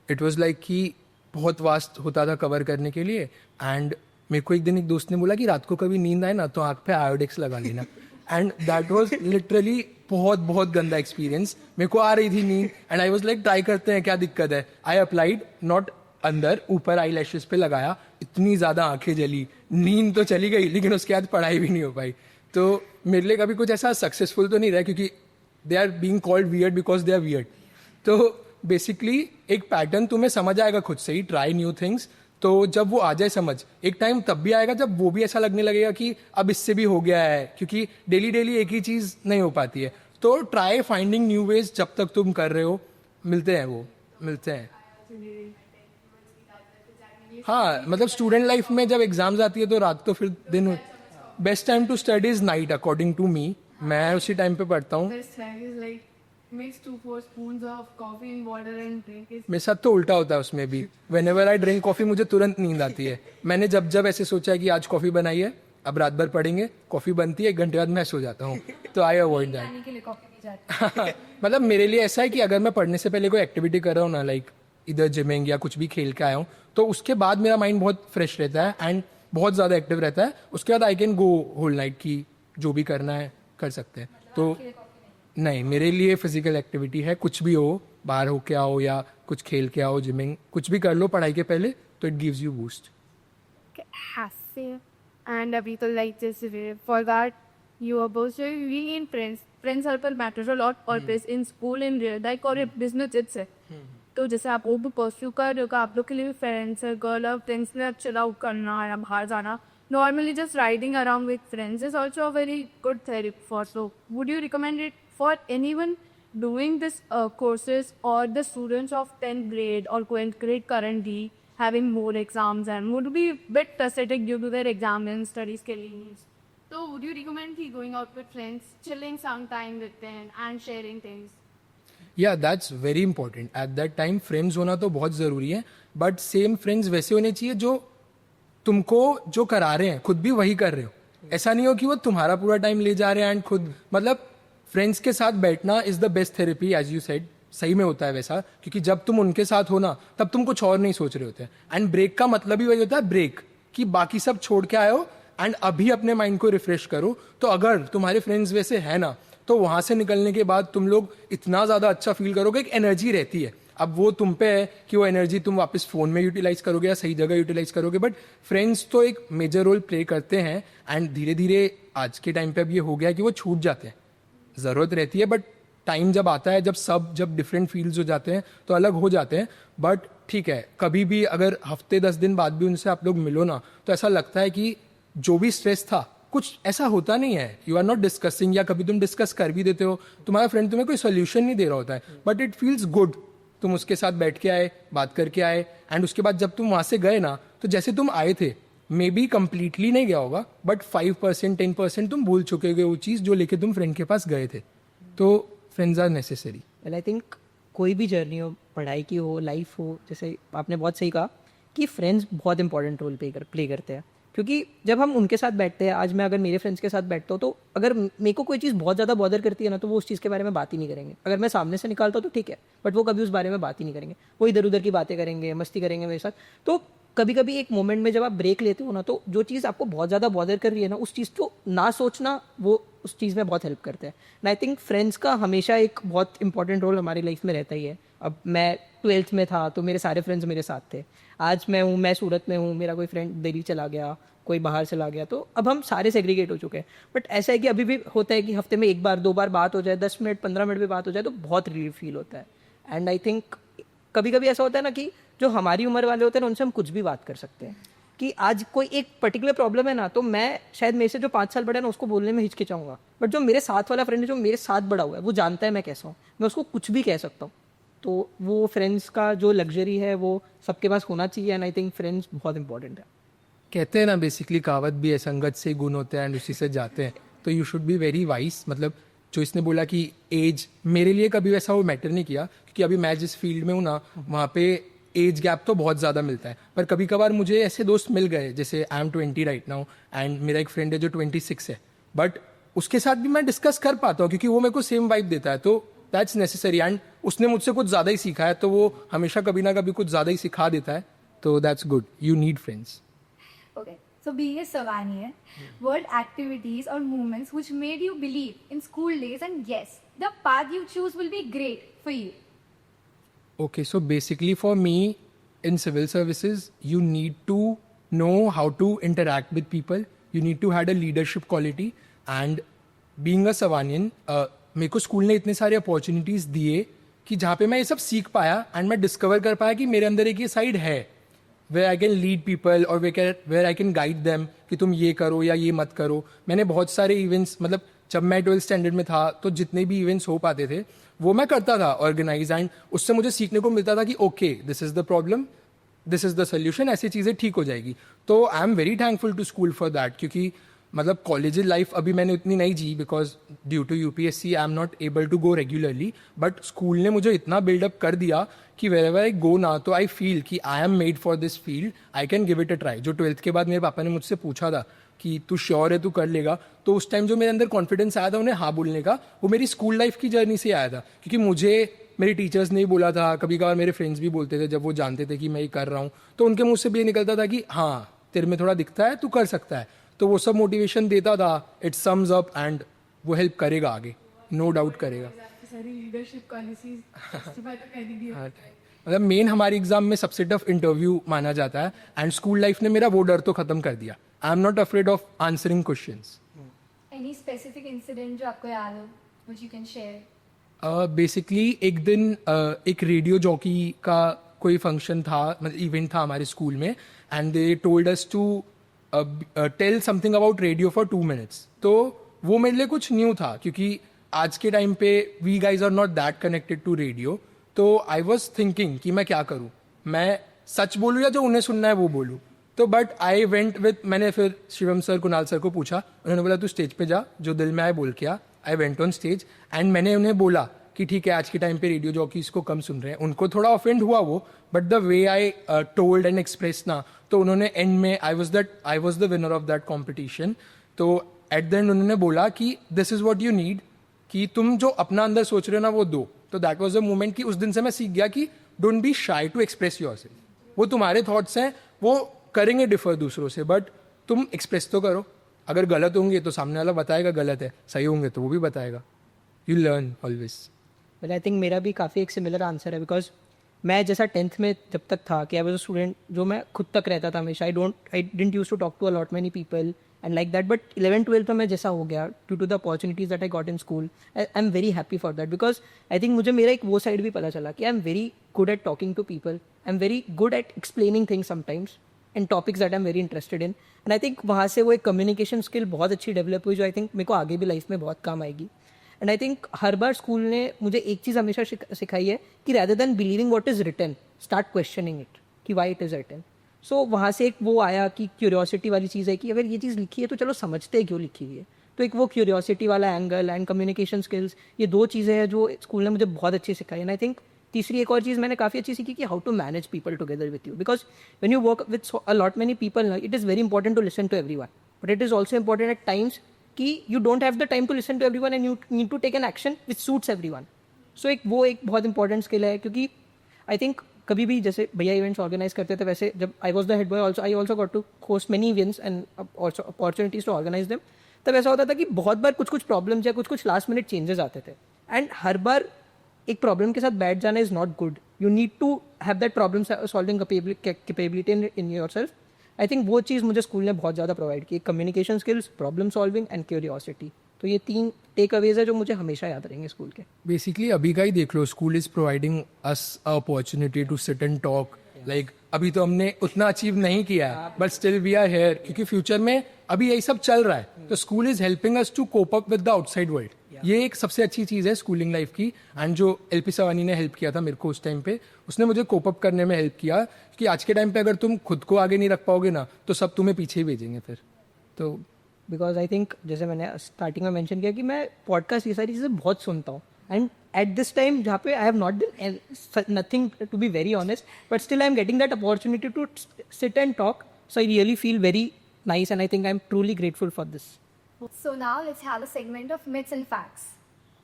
इट वाज लाइक कि बहुत वास्ट होता था कवर करने के लिए। एंड मेरे को एक दिन एक दोस्त ने बोला कि रात को कभी नींद आए ना तो आँख पे आयोडेक्स लगा लेना। एंड दैट वाज लिटरली बहुत बहुत गंदा एक्सपीरियंस। मेरे को आ रही थी नींद and I was like try करते हैं क्या दिक्कत है। आई अप्लाइड, नॉट अंदर, ऊपर आई लैशेस पे लगाया, इतनी ज़्यादा आंखें जली, नींद तो चली गई लेकिन उसके बाद पढ़ाई भी नहीं हो पाई। तो मेरे लिए कभी कुछ ऐसा सक्सेसफुल तो नहीं रहा, क्योंकि they are being called weird because they are weird. तो बेसिकली एक पैटर्न तुम्हें समझ आएगा खुद से ही, ट्राई न्यू थिंग्स। तो जब वो आ जाए समझ, एक टाइम तब भी आएगा जब वो भी ऐसा लगने लगेगा कि अब इससे भी हो गया है, क्योंकि डेली डेली एक ही चीज़ नहीं हो पाती है। तो ट्राई फाइंडिंग न्यू वेज, जब तक तुम कर रहे हो मिलते हैं। हाँ, मतलब स्टूडेंट लाइफ में जब एग्जाम्स आती है तो रात तो फिर दिन। Best time to study is night according to me. मैं उसी टाइम पे पढ़ता हूँ। Best hack is like mix 2-4 spoons of coffee in water and drink it. मेरे साथ तो उल्टा होता है उसमें भी। Whenever I drink coffee मुझे तुरंत नींद आती है। मैंने जब ऐसे सोचा है कि आज कॉफी बनाई है, अब रात भर पढ़ेंगे, कॉफी बनती है, 1 घंटे बाद मैं सो जाता हूँ। तो आई अवॉइड दैट। पानी के लिए कॉफी नहीं जाती। मतलब मेरे लिए ऐसा है कि अगर मैं पढ़ने से पहले कोई एक्टिविटी कर रहा हूँ ना, लाइक इधर जिमिंग या कुछ भी खेल के आया हूँ, तो उसके बाद मेरा माइंड बहुत फ्रेश रहता है एंड बहुत ज़्यादा एक्टिव रहता है। उसके बाद I can go whole night की जो भी करना है कर सकते हैं। तो नहीं, मेरे लिए फिजिकल एक्टिविटी है, कुछ भी हो, बाहर होके आओ या कुछ खेल के आओ, जिमिंग कुछ भी कर लो पढ़ाई के पहले, तो it gives you boost. Hassy. And अभी तो like just for that you are both being in friend circle matters a lot, और in school in real life और business itself। तो जैसे आप वो भी परस्यू कर रहे हो, आप लोग के लिए फ्रेंड सर्कल और फ्रेंड्स में चिल आउट करना या बाहर जाना, normally just riding around with friends is also a very good therapy for. So would you recommend it for anyone doing this courses or the students of 10th grade or 12th grade currently having more exams and would be bit pathetic due to their exam and studies के लिए? So would you recommend he going out with friends, chilling some time with them and sharing things? या that's very important. Eight that time friends होना तो बहुत ज़रूरी है, बट सेम फ्रेंड्स वैसे होने चाहिए जो तुमको जो करा रहे हैं खुद भी वही कर रहे हो। ऐसा नहीं हो कि वो तुम्हारा पूरा टाइम ले जा रहे हैं एंड खुद, मतलब फ्रेंड्स के साथ बैठना is the best therapy as you said. सही में होता है वैसा, क्योंकि जब तुम उनके साथ हो ना तब तुम कुछ और नहीं सोच रहे होते। एंड ब्रेक का मतलब ही वही होता है, ब्रेक, कि बाकी सब छोड़ के आए हो एंड अभी अपने माइंड को रिफ्रेश करो। तो अगर तुम्हारे फ्रेंड्स वैसे है ना, तो वहां से निकलने के बाद तुम लोग इतना ज्यादा अच्छा फील करोगे, एक एनर्जी रहती है। अब वो तुम पे है कि वो एनर्जी तुम वापस फोन में यूटिलाइज करोगे या सही जगह यूटिलाइज करोगे, बट फ्रेंड्स तो एक मेजर रोल प्ले करते हैं। एंड धीरे धीरे आज के टाइम पे अब ये हो गया कि वो छूट जाते हैं, जरूरत रहती है, बट टाइम जब आता है, जब डिफरेंट फील्ड्स हो जाते हैं तो अलग हो जाते हैं। बट ठीक है, कभी भी अगर हफ्ते 10 दिन बाद भी उनसे आप लोग मिलो ना, तो ऐसा लगता है कि जो भी स्ट्रेस था कुछ ऐसा होता नहीं है। यू आर नॉट डिस्कसिंग, या कभी तुम डिस्कस कर भी देते हो, तुम्हारा फ्रेंड तुम्हें कोई सोल्यूशन नहीं दे रहा होता है, बट इट फील्स गुड। तुम उसके साथ बैठ के आए, बात करके आए, एंड उसके बाद जब तुम वहां से गए ना, तो जैसे तुम आए थे, मे बी कंप्लीटली नहीं गया होगा, बट 5% 10% तुम भूल चुके हो वो चीज़ जो लेके तुम फ्रेंड के पास गए थे। तो friends are necessary. Well I think कोई भी जर्नी हो, पढ़ाई की हो, लाइफ हो, जैसे आपने बहुत सही कहा कि फ्रेंड्स बहुत इंपॉर्टेंट रोल प्ले करते हैं। क्योंकि जब हम उनके साथ बैठते हैं, आज मैं अगर मेरे फ्रेंड्स के साथ बैठता हूँ, तो अगर मेरे को कोई चीज़ बहुत ज़्यादा बॉदर करती है ना, तो वो उस चीज़ के बारे में बात ही नहीं करेंगे। अगर मैं सामने से निकालता हूँ तो ठीक है, बट वो कभी उस बारे में बात ही नहीं करेंगे, वो इधर उधर की बातें करेंगे, मस्ती करेंगे मेरे साथ। तो कभी कभी एक मोमेंट में जब आप ब्रेक लेते हो ना, तो जो चीज़ आपको बहुत ज़्यादा बॉदर कर रही है ना, उस चीज़ को ना सोचना, वो उस चीज़ में बहुत हेल्प करते हैं। एंड आई थिंक फ्रेंड्स का हमेशा एक बहुत इंपॉर्टेंट रोल हमारी लाइफ में रहता ही है। अब मैं 12th में था तो मेरे सारे फ्रेंड्स मेरे साथ थे। आज मैं सूरत में हूँ, मेरा कोई फ्रेंड दिल्ली चला गया, कोई बाहर चला गया, तो अब हम सारे सेग्रीगेट हो चुके हैं। बट ऐसा है कि अभी भी होता है कि हफ्ते में 1 बार 2 बार बात हो जाए, 10 मिनट 15 मिनट भी बात हो जाए, तो बहुत रिलीफ फील होता है। एंड आई थिंक कभी कभी ऐसा होता है ना कि जो हमारी उम्र वाले होते हैं ना, उनसे हम कुछ भी बात कर सकते हैं। कि आज कोई एक पर्टिकुलर प्रॉब्लम है ना, तो मैं शायद मेरे से जो 5 साल बड़ा है ना, उसको बोलने में हिचकिचाऊंगा, बट जो मेरे साथ वाला फ्रेंड है, जो मेरे साथ बड़ा हुआ है, वो जानता है मैं कैसा हूँ, मैं उसको कुछ भी कह सकता हूँ। तो वो फ्रेंड्स का जो लग्जरी है वो सबके पास होना चाहिए। एंड आई थिंक फ्रेंड्स बहुत इंपॉर्टेंट है। कहते हैं ना, बेसिकली कहावत भी है, संगत से गुण होते हैं एंड उसी से जाते हैं। तो you should be very wise. मतलब जो इसने बोला कि एज, मेरे लिए कभी वैसा वो मैटर नहीं किया, क्योंकि अभी मैं जिस फील्ड में हूँ ना, वहाँ पे एज गैप तो बहुत ज़्यादा मिलता है। पर कभी कभार मुझे ऐसे दोस्त मिल गए, जैसे I am 20 right now, and मेरा एक फ्रेंड है जो 26 है, बट उसके साथ भी मैं डिस्कस कर पाता हूँ, क्योंकि वो मेरे को सेम वाइब देता है। तो दैट्स नेसेसरी। एंड उसने मुझसे कुछ ज़्यादा ही सीखा है, तो वो हमेशा कभी ना कभी कुछ ज़्यादा ही सिखा देता है। तो that's good, you need friends. Okay, so being a Savanian, what activities or moments which made you believe in school days, and yes, the path you choose will be great for you? Okay, so basically for me, in civil services, you need to know how to interact with people. You need to have a leadership quality. And being a Savanian, मेरे को स्कूल ने इतने सारे अपॉर्चुनिटीज दिए कि जहाँ पे मैं ये सब सीख पाया, एंड मैं डिस्कवर कर पाया कि मेरे अंदर एक ये साइड है, where I can lead people और where I can guide them कि तुम ये करो या ये मत करो। मैंने बहुत सारे इवेंट्स, मतलब जब मैं 12th स्टैंडर्ड में था, तो जितने भी इवेंट्स हो पाते थे वो मैं करता था ऑर्गेनाइज, एंड उससे मुझे सीखने को मिलता था कि okay, this is the problem, this is the solution, ऐसी चीज़ें ठीक हो जाएगी। तो I am very thankful to school for that, क्योंकि मतलब कॉलेज लाइफ अभी मैंने उतनी नहीं जी, because due to UPSC I am not able to go regularly, but school ने मुझे इतना बिल्डअप कर दिया कि वेर एवर आई गो ना, तो आई फील कि I M made for this field, I can give it a try. जो 12th के बाद मेरे पापा ने मुझसे पूछा था कि तू श्योर है तू कर लेगा, तो उस टाइम जो मेरे अंदर कॉन्फिडेंस आया था उन्हें हाँ बोलने का, वो मेरी स्कूल लाइफ की जर्नी से आया था। क्योंकि मुझे मेरे टीचर्स ने भी बोला था, कभी कभार मेरे फ्रेंड्स भी बोलते थे, जब वो जानते थे कि मैं ये कर रहा हूँ, तो उनके मुँह से भी ये निकलता था कि हाँ तेरे में थोड़ा दिखता है, तू कर सकता है। तो वो सब मोटिवेशन देता था, इट सम्स अप, एंड वो हेल्प करेगा आगे, नो डाउट करेगा। सारी लीडरशिप क्वालिटीज justify तो कर ही दिया। मतलब मेन हमारे एग्जाम में सबसे टफ इंटरव्यू माना जाता है, एंड स्कूल लाइफ ने मेरा वो डर तो खत्म कर दिया। आई am not afraid of answering questions. Any specific incident जो आपको याद हो, which you can share? Basically एक दिन एक रेडियो जॉकी का कोई फंक्शन था, मतलब इवेंट था हमारे स्कूल में, and they told us to tell something about radio for 2 minutes। तो वो मेरे लिए कुछ न्यू था, क्योंकि आज के टाइम पे we guys are not that connected to radio. तो आई वॉज थिंकिंग कि मैं क्या करूँ, मैं सच बोलूँ या जो उन्हें सुनना है वो बोलूँ। तो बट आई वेंट विथ, मैंने फिर शिवम सर, कुणाल सर को पूछा, उन्होंने बोला तू स्टेज पे जा, जो दिल में आए बोल के आ। I went on stage, and मैंने उन्हें बोला कि ठीक है, आज के टाइम पे रेडियो जॉकीज को कम सुन रहे हैं। उनको थोड़ा ऑफेंड हुआ वो, but the way I told and express ना, तो उन्होंने एंड में आई was the winner of that competition. तो एट द एंड उन्होंने बोला कि this is what you need, कि तुम जो अपना अंदर सोच रहे हो ना वो दो. तो दैट वाज द मोमेंट कि उस दिन से मैं सीख गया कि don't be shy to express yourself. वो तुम्हारे थॉट्स हैं, वो करेंगे डिफर दूसरों से, बट तुम एक्सप्रेस तो करो. अगर गलत होंगे तो सामने वाला बताएगा गलत है, सही होंगे तो वो भी बताएगा. You learn always. But I think मेरा भी काफ़ी एक सिमिलर आंसर है, बिकॉज मैं जैसा 10th में जब तक था कि आई वाज अ स्टूडेंट जो मैं खुद तक रहता था हमेशा. I didn't use to talk to a lot many people and like that. But 11th-12th में मैं जैसा हो गया due to the opportunities that I got in school, I am very happy for that. Because I think मुझे मेरा एक वो साइड भी पता चला कि I am very good at talking to people, I am very good at explaining things sometimes and topics that I am very interested in. And I think वहाँ से वो एक कम्युनिकेशन स्किल बहुत अच्छी डेवलप हुई जो आई थिंक मेरे को आगे भी लाइफ में बहुत काम आएगी. एंड आई थिंक हर बार स्कूल ने मुझे एक चीज़ हमेशा सिखाई है कि rather than believing what is written, start questioning it कि why it is written. So वहाँ से एक वो आया कि क्यूरियोसिटी वाली चीज़ है कि अगर ये चीज़ लिखी है तो चलो समझते हैं क्यों लिखी हुई है. तो एक वो क्यूरियोसिटी वाला एंगल एंड कम्युनिकेशन स्किल्स, ये दो चीज़ें हैं जो स्कूल ने मुझे बहुत अच्छी सिखाई. एंड आई थिंक तीसरी एक और चीज़ मैंने काफ़ी अच्छी सीखी कि how to manage people together with you. Because when you work with a lot many people it is very important to listen to everyone, but it is also important at times कि you don't have the time to listen to everyone and you need to take an action which suits everyone. So एक वो एक बहुत इंपॉर्टेंट स्किल है, क्योंकि आई थिंक कभी भी जैसे भैया इवेंट्स ऑर्गेनाइज करते थे, वैसे जब I was the head boy also I also got to host many events and also opportunities to organise them. तब ऐसा होता था कि बहुत बार कुछ कुछ प्रॉब्लम्स या कुछ कुछ लास्ट मिनट चेंजेस आते थे. एंड हर बार एक प्रॉब्लम के साथ बैठ जाना is not good. You need to have that problem solving capability in yourself. I think वो चीज़ मुझे स्कूल ने बहुत ज़्यादा प्रोवाइड की, communication skills, problem solving and curiosity. तो ये 3 टेक अवेज है जो मुझे हमेशा याद रहेंगे स्कूल के. बेसिकली अभी का ही देख लो, school is providing us opportunity to sit and talk. Like अभी तो हमने उतना अचीव नहीं किया है, but still we are here, क्योंकि फ्यूचर में अभी यही सब चल रहा है. तो school is helping us to cope up with the outside world. ये एक सबसे अच्छी चीज़ है स्कूलिंग लाइफ की. एंड जो एलपी सवानी ने हेल्प किया था मेरे को उस टाइम पे, उसने मुझे कोप अप करने में हेल्प किया कि आज के टाइम पे अगर तुम खुद को आगे नहीं रख पाओगे ना तो सब तुम्हें पीछे ही भेजेंगे फिर. तो बिकॉज आई थिंक जैसे मैंने स्टार्टिंग में मेंशन किया कि मैं पॉडकास्ट ये सारी चीज़ें बहुत सुनता हूँ. एंड एट दिस टाइम जहाँ पे I have not done nothing to be very honest, but still I am getting that opportunity to sit and talk. So I really feel very nice and I think I am truly grateful for this. So now let's have a segment of myths and facts.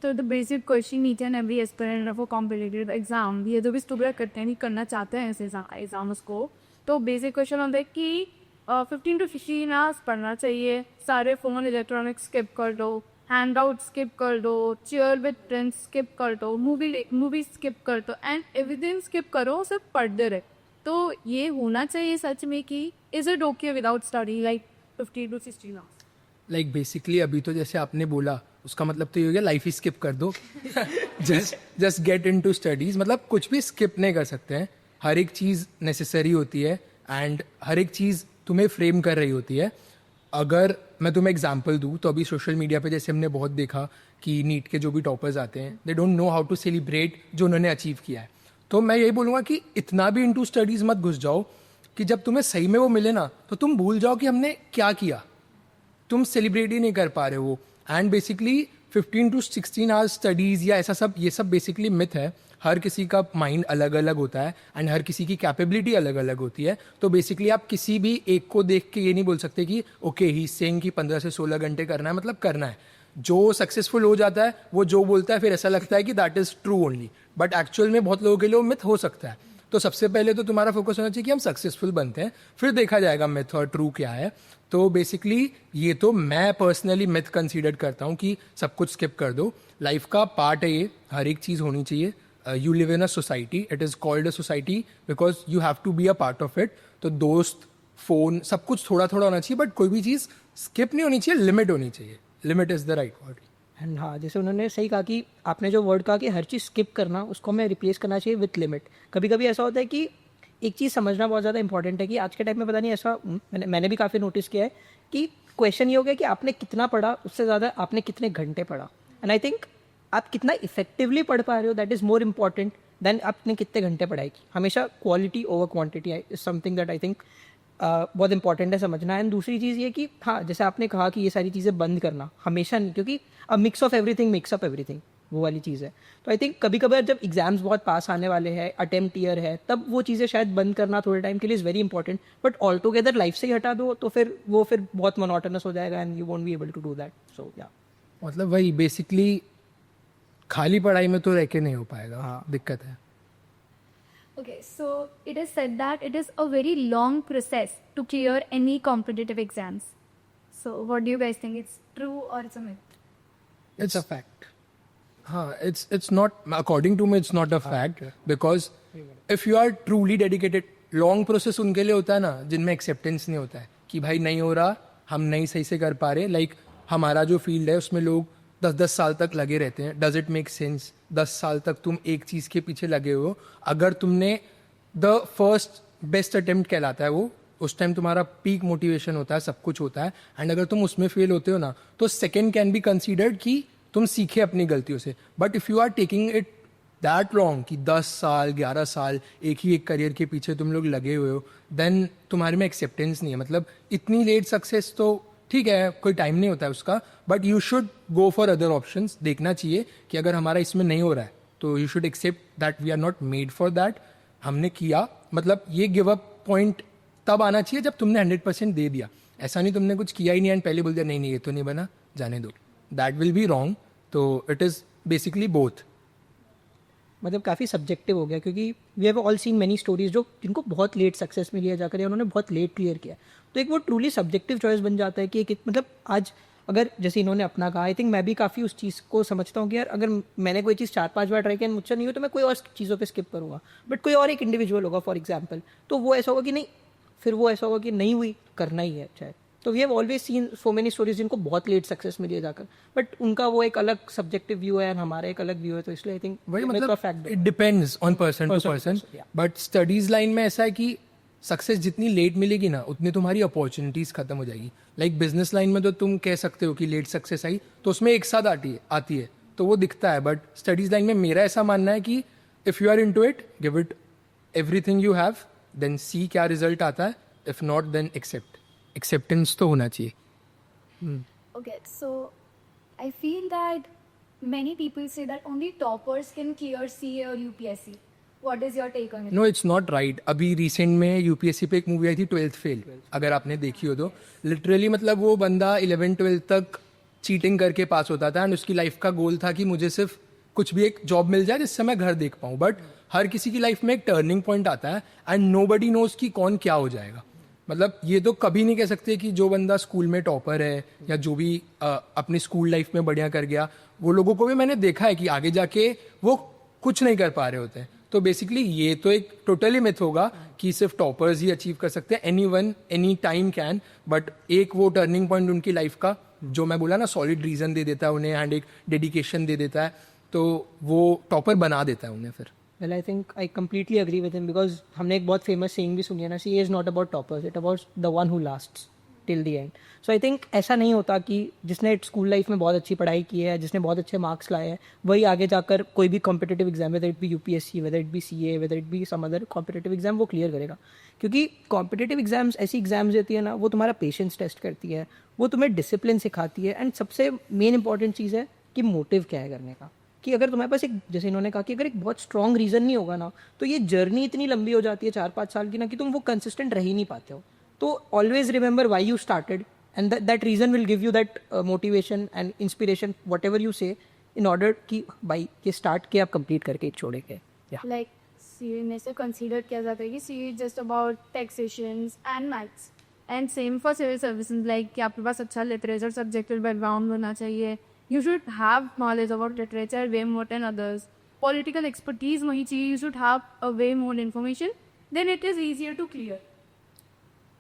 तो the basic question each and every aspirant for competitive exam, ये जो भी स्टूडेंट करते हैं नहीं करना चाहते हैं ऐसे एग्जाम्स को, तो बेसिक क्वेश्चन होता है कि 15 to 16 आवर्स पढ़ना चाहिए, सारे फ़ोन इलेक्ट्रॉनिक्स स्किप कर दो, हैंड आउट स्किप कर दो, चेयर विद फ्रेंड्स स्किप कर दो, मूवी स्किप कर दो, एंड एवरीथिंग स्किप करो, सिर्फ पढ़ते रहे. तो ये होना चाहिए सच में कि is it okay without study like 15 to 16 hours? Like basically अभी तो जैसे आपने बोला उसका मतलब तो ये हो गया लाइफ ही स्किप कर दो. Just get into studies. मतलब कुछ भी स्किप नहीं कर सकते हैं, हर एक चीज़ नेसेसरी होती है एंड हर एक चीज़ तुम्हें फ्रेम कर रही होती है. अगर मैं तुम्हें एग्जांपल दूं तो अभी सोशल मीडिया पे जैसे हमने बहुत देखा कि नीट के जो भी टॉपर्स आते हैं they don't know how to celebrate जो उन्होंने अचीव किया है. तो मैं यही बोलूँगा कि इतना भी इनटू स्टडीज़ मत घुस जाओ कि जब तुम्हें सही में वो मिले ना तो तुम भूल जाओ कि हमने क्या किया. तुम सेलिब्रेट ही नहीं कर पा रहे हो. And basically 15 to 16 hours studies या ऐसा सब, ये सब बेसिकली मिथ है. हर किसी का माइंड अलग अलग होता है एंड हर किसी की कैपेबिलिटी अलग अलग होती है. तो बेसिकली आप किसी भी एक को देख के ये नहीं बोल सकते कि ओके ही सेइंग कि 15 से 16 घंटे करना है, मतलब करना है. जो सक्सेसफुल हो जाता है वो जो बोलता है फिर ऐसा लगता है कि that is true only, but actual में बहुत लोगों के लिए वो मिथ हो सकता है. तो सबसे पहले तो तुम्हारा फोकस होना चाहिए कि हम सक्सेसफुल बनते हैं, फिर देखा जाएगा मिथ और ट्रू क्या है. तो बेसिकली ये तो मैं पर्सनली मिथ कंसीडर करता हूँ कि सब कुछ स्किप कर दो. लाइफ का पार्ट है ये, हर एक चीज़ होनी चाहिए. You live in a society, it is called a society because you have to be a part of it. तो दोस्त, फ़ोन, सब कुछ थोड़ा थोड़ा होना चाहिए, बट कोई भी चीज़ स्किप नहीं होनी चाहिए, लिमिट होनी चाहिए. Limit is the right word. And हाँ, जैसे उन्होंने सही कहा कि आपने जो वर्ड कहा कि हर चीज़ स्किप करना, उसको हमें रिप्लेस करना चाहिए विथ लिमिट. कभी कभी ऐसा होता है कि एक चीज़ समझना बहुत ज़्यादा इंपॉर्टेंट है कि आज के टाइम में पता नहीं ऐसा मैंने भी काफ़ी नोटिस किया है कि क्वेश्चन ये हो गया कि आपने कितना पढ़ा, उससे ज़्यादा आपने कितने घंटे पढ़ा. एंड आई थिंक आप कितना इफेक्टिवली पढ़ पा रहे हो that is more important than आपने कितने घंटे पढ़ाई की. हमेशा quality over quantity is something that I think बहुत इंपॉर्टेंट है समझना. एंड दूसरी चीज़ ये कि हाँ, जैसे आपने कहा कि ये सारी चीज़ें बंद करना हमेशा नहीं, क्योंकि अ mix of everything makes up everything, वो वाली चीज़ है. तो आई थिंक कभी कभार जब एग्जाम्स बहुत पास आने वाले हैं, अटेम्प्ट ईयर है, तब वो चीज़ें शायद बंद करना थोड़े टाइम के लिए is very important. But all together life से ही हटा दो तो फिर बहुत मोनोटोनस हो जाएगा and you won't be able to do that. So या मतलब वही बेसिकली खाली पढ़ाई में तो रह के नहीं हो पाएगा, दिक्कत है. Okay, so it is said that it is a very long process to clear any competitive exams. So what do you guys think? It's true or it's a myth? It's a fact. हाँ, it's not, according to me it's not a fact, because if you are truly dedicated, long process उनके लिए होता है ना जिनमें acceptance नहीं होता है कि भाई नहीं हो रहा, हम नहीं सही से कर पा रहे. लाइक हमारा जो फील्ड है उसमें लोग 10-10 साल तक लगे रहते हैं. Does it make sense? 10 साल तक तुम एक चीज़ के पीछे लगे हो, अगर तुमने द फर्स्ट बेस्ट अटेम्प्ट कहलाता है वो, उस टाइम तुम्हारा पीक मोटिवेशन होता है, सब कुछ होता है, एंड अगर तुम उसमें फेल होते हो ना तो सेकेंड कैन बी कंसिडर्ड कि तुम सीखे अपनी गलतियों से. But if you are taking it that long कि 10 साल 11 साल एक ही एक करियर के पीछे तुम लोग लगे हुए हो, देन तुम्हारे में एक्सेप्टेंस नहीं है. मतलब इतनी लेट सक्सेस तो ठीक है, कोई टाइम नहीं होता है उसका, but you should go for other options. देखना चाहिए कि अगर हमारा इसमें नहीं हो रहा है तो you should accept that we are not made for that. हमने किया, मतलब ये गिव अप पॉइंट तब आना चाहिए जब तुमने 100% दे दिया. ऐसा नहीं तुमने कुछ किया ही नहीं एंड पहले बोल दिया नहीं नहीं ये तो नहीं बना, जाने दो. That will be wrong. तो इट इज़ बेसिकली बोथ. मतलब काफ़ी सब्जेक्टिव हो गया, क्योंकि we have all seen many stories जो जिनको बहुत लेट सक्सेस मिली है जाकर, या उन्होंने बहुत लेट क्लियर किया. तो एक वो ट्रूली सब्जेक्टिव चॉइस बन जाता है कि एक मतलब आज अगर जैसे इन्होंने अपना कहा, आई थिंक मैं भी काफ़ी उस चीज़ को समझता हूँ कि यार अगर मैंने कोई चीज़ 4-5 बार ट्राई किया मुझसे नहीं हो तो मैं कोई और चीज़ों पे स्किप करूँगा. बट कोई और एक इंडिविजुअल होगा फॉर एग्जांपल, तो वो ऐसा होगा कि नहीं, फिर वो ऐसा होगा कि नहीं हुई, करना ही है चाहे. तो we have always seen so many stories जिनको बहुत लेट सक्सेस मिली है जाकर, बट उनका वो एक अलग सब्जेक्टिव व्यू है और हमारा एक अलग व्यू है. तो इसलिए आई थिंक वही मतलब it depends on person to person. But studies line में ऐसा है कि सक्सेस जितनी लेट मिलेगी ना उतनी तुम्हारी अपॉर्चुनिटीज खत्म हो जाएगी. लाइक बिजनेस लाइन में तो तुम कह सकते हो कि लेट सक्सेस आई तो उसमें एक साथ आती है तो वो दिखता है. बट स्टडीज लाइन में मेरा ऐसा मानना है कि if you are into it, give it everything you have, then see क्या रिजल्ट आता है. इफ नॉट देन एक्सेप्टेंस तो होना चाहिए. Okay, so I feel that many people say that only toppers can clear CA or UPSC. What is your take on it? No it's not right. अभी रिसेंट में यूपीएससी पे एक मूवी आई थी 12th फेल, अगर आपने देखी हो तो. लिटरली मतलब वो बंदा 11-12 तक चीटिंग करके पास होता था एंड उसकी लाइफ का गोल था कि मुझे सिर्फ कुछ भी एक जॉब मिल जाए जिससे मैं घर देख पाऊँ. बट हर किसी की लाइफ में एक टर्निंग पॉइंट आता है एंड नोबडी नोज कि कौन क्या हो जाएगा. मतलब ये तो कभी नहीं कह सकते कि जो बंदा स्कूल में टॉपर है या जो भी अपनी स्कूल लाइफ में बढ़िया कर गया, वो लोगों को भी मैंने देखा है कि आगे जाके वो कुछ नहीं कर पा रहे होते हैं. तो बेसिकली ये तो एक टोटली मिथ होगा कि सिर्फ टॉपर्स ही अचीव कर सकते हैं. Anyone any time can, but एक वो टर्निंग पॉइंट उनकी लाइफ का जो मैं बोला ना सॉलिड रीजन दे देता है उन्हें एंड एक डेडिकेशन दे देता है, तो वो टॉपर बना देता है उन्हें फिर. Well, I think I completely agree with him because हमने एक बहुत फेमस सेइंग भी सुनी है ना, CA is not about toppers, it about the one who lasts till the end. So I think ऐसा नहीं होता कि जिसने स्कूल लाइफ में बहुत अच्छी पढ़ाई की है, जिसने बहुत अच्छे मार्क्स लाए हैं, वही आगे जाकर कोई भी competitive exam, whether it be UPSC, whether it be CA, whether it be some other competitive exam, वो क्लियर करेगा. क्योंकि कॉम्पिटिटिव एग्जाम्स ऐसी एग्जाम्स होती है ना, वो तुम्हारा पेशेंस टेस्ट करती है, वो तुम्हें डिसिप्लिन सिखाती है, एंड सबसे मेन इंपॉर्टेंट चीज़ है कि मोटिव क्या है करने का. कि अगर तुम्हारे पास एक, जैसे इन्होंने कहा कि अगर एक बहुत स्ट्रॉन्ग रीज़न नहीं होगा ना, तो ये जर्नी इतनी लंबी हो जाती है 4-5 साल की ना, कि तुम वो कंसिस्टेंट रह ही नहीं पाते हो. तो always remember why you started and that reason will give you that motivation and inspiration, what ever you से, इन ऑर्डर कि भाई ये स्टार्ट किया, आप कंप्लीट करके छोड़ेंगे. Like CA में से consider किया जाता है कि CA is just about taxations and maths. And same for civil services, like कि आपके पास अच्छा literature subjective background होना चाहिए. You should have knowledge about literature way more than others. Political expertise वही चाहिए. You should have a way more information. Then it is easier to clear.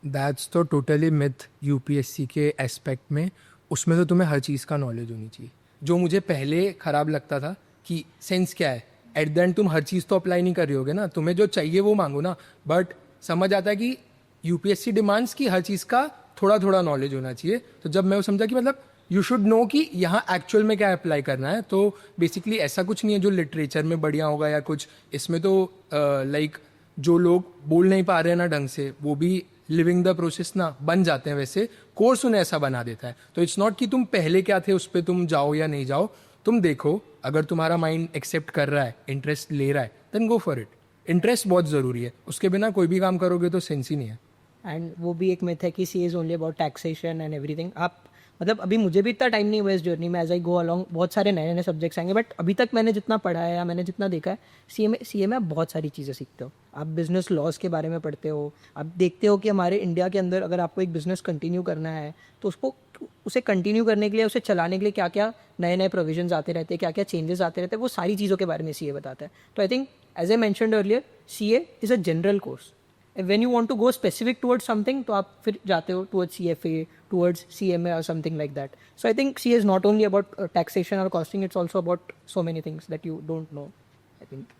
That's तो टोटली मिथ. यूपीएससी के एस्पेक्ट में उसमें तो तुम्हें हर चीज़ का नॉलेज होनी चाहिए. जो मुझे पहले ख़राब लगता था कि सेंस क्या है, एट द एंड तुम हर चीज़ तो अप्लाई नहीं कर रहे होगे ना, तुम्हें जो चाहिए वो मांगो ना. बट समझ आता है कि यूपीएससी डिमांड्स की हर चीज़ का थोड़ा थोड़ा नॉलेज होना चाहिए. तो जब मैं वो समझा कि मतलब यू शुड नो कि यहाँ एक्चुअल में क्या अप्लाई करना है, तो बेसिकली ऐसा कुछ नहीं है जो लिटरेचर में बढ़िया होगा या कुछ. इसमें तो लाइक जो लोग बोल नहीं पा रहे हैं ना ढंग से, वो भी लिविंग द प्रोसेस ना बन जाते हैं. वैसे कोर्स उन्हें ऐसा बना देता है. तो इट्स नॉट कि तुम पहले क्या थे उस पर तुम जाओ या नहीं जाओ. तुम देखो, अगर तुम्हारा माइंड एक्सेप्ट कर रहा है, इंटरेस्ट ले रहा है, then go for it. Interest बहुत ज़रूरी है, उसके बिना कोई भी काम करोगे तो सेंस ही नहीं है. एंड वो भी एक मिथ है कि CA is only about taxation and everything. आप मतलब अभी मुझे भी इतना टाइम नहीं हुआ इस जर्नी में, एज आई गो अलॉन्ग बहुत सारे नए नए सब्जेक्ट्स आएंगे, बट अभी तक मैंने जितना पढ़ा है या मैंने जितना देखा है, सीए में आप बहुत सारी चीज़ें सीखते हो। आप बिजनेस लॉज के बारे में पढ़ते हो, आप देखते हो कि हमारे इंडिया के अंदर अगर आपको एक बिजनेस कंटिन्यू करना है तो उसे कंटिन्यू करने के लिए, उसे चलाने के लिए क्या क्या नए नए प्रोविजंस आते रहते हैं, क्या क्या चेंजेस आते रहते हैं, वो सारी चीज़ों के बारे में सीए बताता है। तो I think as I mentioned earlier, CA is a general course. When you want to go specific towards something, तो आप फिर जाते हो towards CFA, towards CMA or something like that. So I think CA is not only about taxation or costing, it's also about so many things that you don't know. I think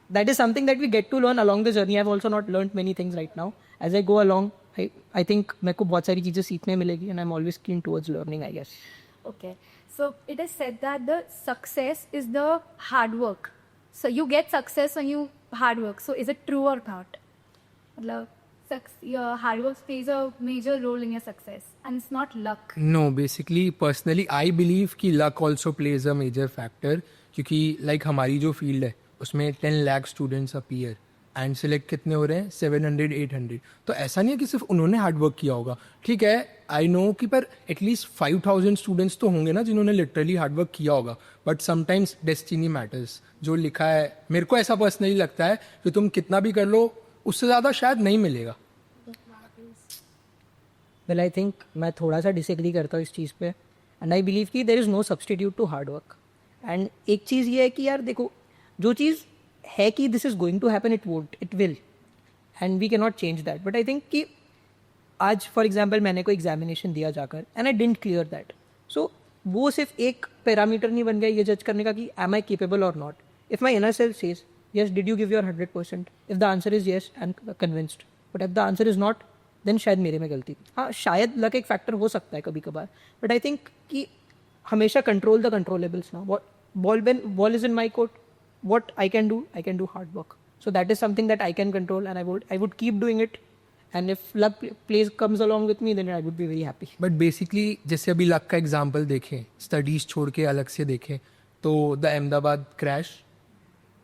that is something that we get to learn along the journey. I've also not learned many things right now. As I go along, I think मेरे को बहुत सारी चीज़ें सीखने मिलेगी, and I'm always keen towards learning, I guess. Okay. So it is said that the success is the hard work. So you get success when you hard work. So is it true or not? Your hard work plays a major role in your success, and it's not luck. No, basically, personally, I believe कि luck also plays a major factor, क्योंकि like हमारी जो field है उसमें 10 lakh students appear and select कितने हो रहे हैं 700 800। तो ऐसा नहीं है कि सिर्फ उन्होंने हार्ड वर्क किया होगा, ठीक है, आई नो कि पर एटलीस्ट 5000 स्टूडेंट्स तो होंगे ना जिन्होंने लिटरली हार्ड वर्क किया होगा। बट समटाइम्स डेस्टिनी मैटर्स, जो लिखा है, मेरे को ऐसा पर्सनली लगता है कि तुम कितना भी कर लो उससे ज़्यादा शायद नहीं मिलेगा। वेल आई थिंक मैं थोड़ा सा डिसएग्री करता हूँ इस चीज़ पे, एंड आई बिलीव कि there is no substitute to hard work. And एक चीज़ ये है कि यार देखो, जो चीज़ है कि this is going to happen, it will, and we can not change that. But I think कि आज फॉर एग्जाम्पल मैंने कोई एग्जामिनेशन दिया जाकर and I didn't clear that, so वो सिर्फ एक पैरामीटर नहीं बन गया ये जज करने का कि एम आई केपेबल और not. If my inner self says yes, did you give your 100%? If the answer is yes, I'm convinced. But if the answer is not, then शायद मेरे में गलती थी। हाँ, शायद लक एक फैक्टर हो सकता है कभी कभार, बट आई थिंक कि हमेशा कंट्रोल द कंट्रोलेबल्स ना। Ball is in my court, what I can do hard work. So that is something that I can control, and I would keep doing it. And if luck comes along with me, then I would be very happy. But basically जैसे अभी लक का एग्जाम्पल देखें, स्टडीज छोड़ के अलग से देखें, तो the Ahmedabad crash,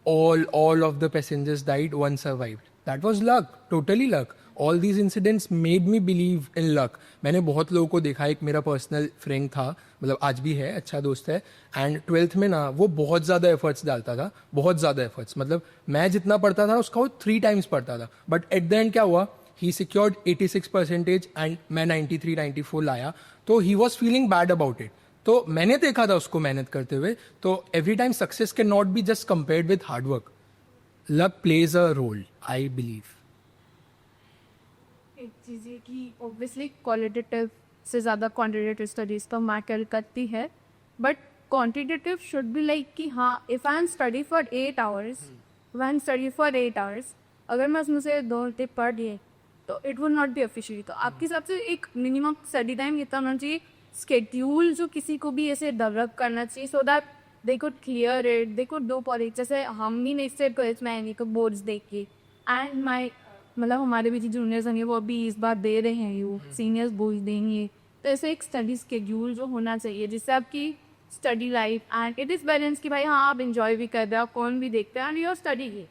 all of the passengers died, one survived. That was luck, totally luck. All these incidents made me believe in luck. मैंने बहुत लोगों को देखा, एक मेरा पर्सनल फ्रेंड था, मतलब आज भी है, अच्छा दोस्त है, एंड 12th में ना वो बहुत ज़्यादा एफर्ट्स डालता था, बहुत ज़्यादा एफर्ट्स, मतलब मैं जितना पढ़ता था उसका वो 3 times पढ़ता था। बट एट द एंड क्या हुआ, ही सिक्योर्ड 86% एंड मैं 93 94 लाया, तो he was feeling bad about it. तो मैंने देखा था उसको मेहनत करते हुए। तो every time success can not be just compared with hard work, luck plays a role, I believe. एक चीज़ ये कि ऑब्वियसली क्वालिटेटिव से ज़्यादा क्वांटिटेटिव स्टडीज़ तो मैटर करती है, but quantitative should be like कि हाँ, if I am study for 8 hours, one study for 8 hours, अगर मैं उसमें से 2 घंटे पढ़ लिए तो it will not be officially. तो आपके हिसाब से एक मिनिमम स्टडी टाइम कितना होना चाहिए, स्केड्यूल जो किसी को भी ऐसे डेवलप करना चाहिए, so that they could clear it, they could do politics. जैसे हम भी नेक्स्ट ईयर कॉलेज में आएंगे को बोर्ड्स देख के, एंड माई मतलब हमारे भी जो जूनियर्स होंगे वो अभी इस बार दे रहे हैं, यू सीनियर्स बोर्ड देंगे। तो ऐसे एक स्टडी स्केड्यूल जो होना चाहिए जिससे आपकी study life and it is balance कि भाई हाँ आप इंजॉय भी कर रहे हो, कौन भी देखते हैं, एंड योर स्टडी की।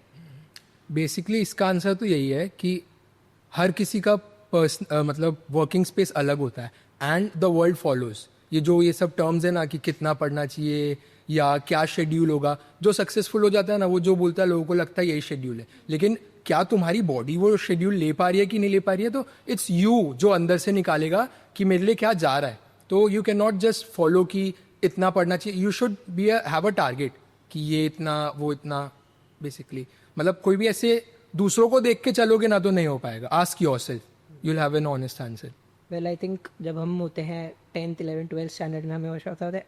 बेसिकली इसका आंसर तो यही है कि हर किसी का मतलब वर्किंग स्पेस अलग होता है, एंड द वर्ल्ड फॉलोज। ये सब टर्म्स है ना कि कितना पढ़ना चाहिए या क्या शेड्यूल होगा, जो सक्सेसफुल हो जाता है ना वो जो बोलता है लोगों को लगता है यही शेड्यूल है, लेकिन क्या तुम्हारी बॉडी वो शेड्यूल ले पा रही है कि नहीं ले पा रही है, तो इट्स यू जो अंदर से निकालेगा कि मेरे लिए क्या जा रहा है। तो you can not just follow कि इतना पढ़ना चाहिए, you should be have a target कि ये इतना वो इतना। बेसिकली मतलब कोई भी ऐसे दूसरों को देख के चलोगे ना तो नहीं हो पाएगा। Ask yourself, you will have an honest answer. Well I think जब हम होते हैं 10th 11th 12th स्टैंडर्ड में, हमें वैसा होता है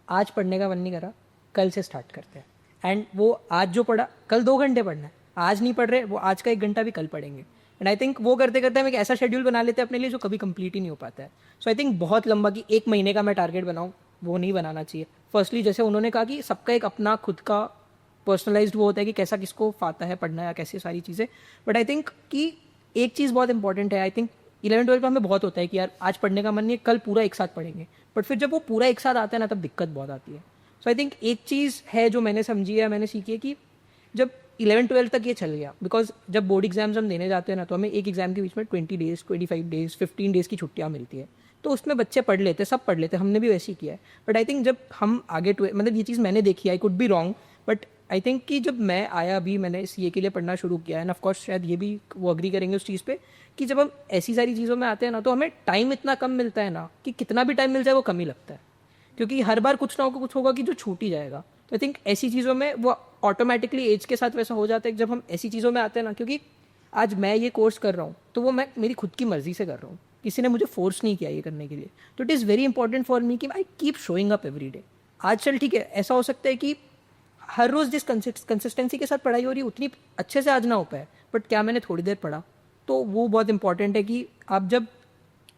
आज पढ़ने का मन नहीं करा, कल से स्टार्ट करते हैं, एंड वो आज जो पढ़ा कल 2 घंटे पढ़ना है, आज नहीं पढ़ रहे वो आज का 1 घंटा भी कल पढ़ेंगे। एंड आई थिंक वो करते करते हम एक ऐसा शेड्यूल बना लेते हैं अपने लिए जो कभी कंप्लीट ही नहीं हो पाता है। सो आई थिंक बहुत लंबा कि 1 महीने का मैं टारगेट बनाऊँ, वो नहीं बनाना चाहिए। फर्स्टली जैसे उन्होंने कहा कि सबका एक अपना खुद का पर्सनलाइज्ड वो होता है कि कैसा किसको फाता है पढ़ना या कैसी सारी चीज़ें। बट आई थिंक कि एक चीज़ बहुत इंपॉर्टेंट है, आई थिंक 11th 12th में हमें बहुत होता है कि यार आज पढ़ने का मन नहीं है, कल पूरा एक साथ पढ़ेंगे, बट फिर जब वो पूरा एक साथ आता है ना तब दिक्कत बहुत आती है। सो आई थिंक एक चीज़ है जो मैंने समझी है, मैंने सीखी है कि जब 11th 12th तक ये चल गया, बिकॉज जब बोर्ड एग्जाम्स हम देने जाते हैं ना तो हमें एक एग्जाम के बीच में 20 days 25 days 15 days की छुट्टियाँ मिलती है, तो उसमें बच्चे पढ़ लेते, सब पढ़ लेते, हमने भी वैसे ही किया है. बट आई थिंक जब हम आगे मतलब ये चीज़ मैंने देखी, I could be wrong, but I think कि जब मैं आया अभी मैंने CA के लिए पढ़ना शुरू किया है, एंड ऑफकोर्स शायद ये भी वो अग्री करेंगे उस चीज़ पे कि जब हम ऐसी सारी चीज़ों में आते हैं ना तो हमें टाइम इतना कम मिलता है ना कि कितना भी टाइम मिल जाए वो कम ही लगता है, क्योंकि हर बार कुछ ना कुछ होगा कि जो छूट ही जाएगा. तो आई थिंक ऐसी चीज़ों में वो ऑटोमेटिकली एज के साथ वैसा हो जाता है कि जब हम ऐसी चीज़ों में आते हैं ना, क्योंकि आज मैं ये कोर्स कर रहा हूँ तो वो मैं मेरी खुद की मर्जी से कर रहा हूँ, किसी ने मुझे फोर्स नहीं किया ये करने के लिए. तो it is very important for me कि I keep showing up every day. आज चल ठीक है, ऐसा हो सकता है कि हर रोज़ जिस कंसिस्टेंसी के साथ पढ़ाई हो रही है उतनी अच्छे से आज ना हो पाए, बट क्या मैंने थोड़ी देर पढ़ा, तो वो बहुत इंपॉर्टेंट है कि आप जब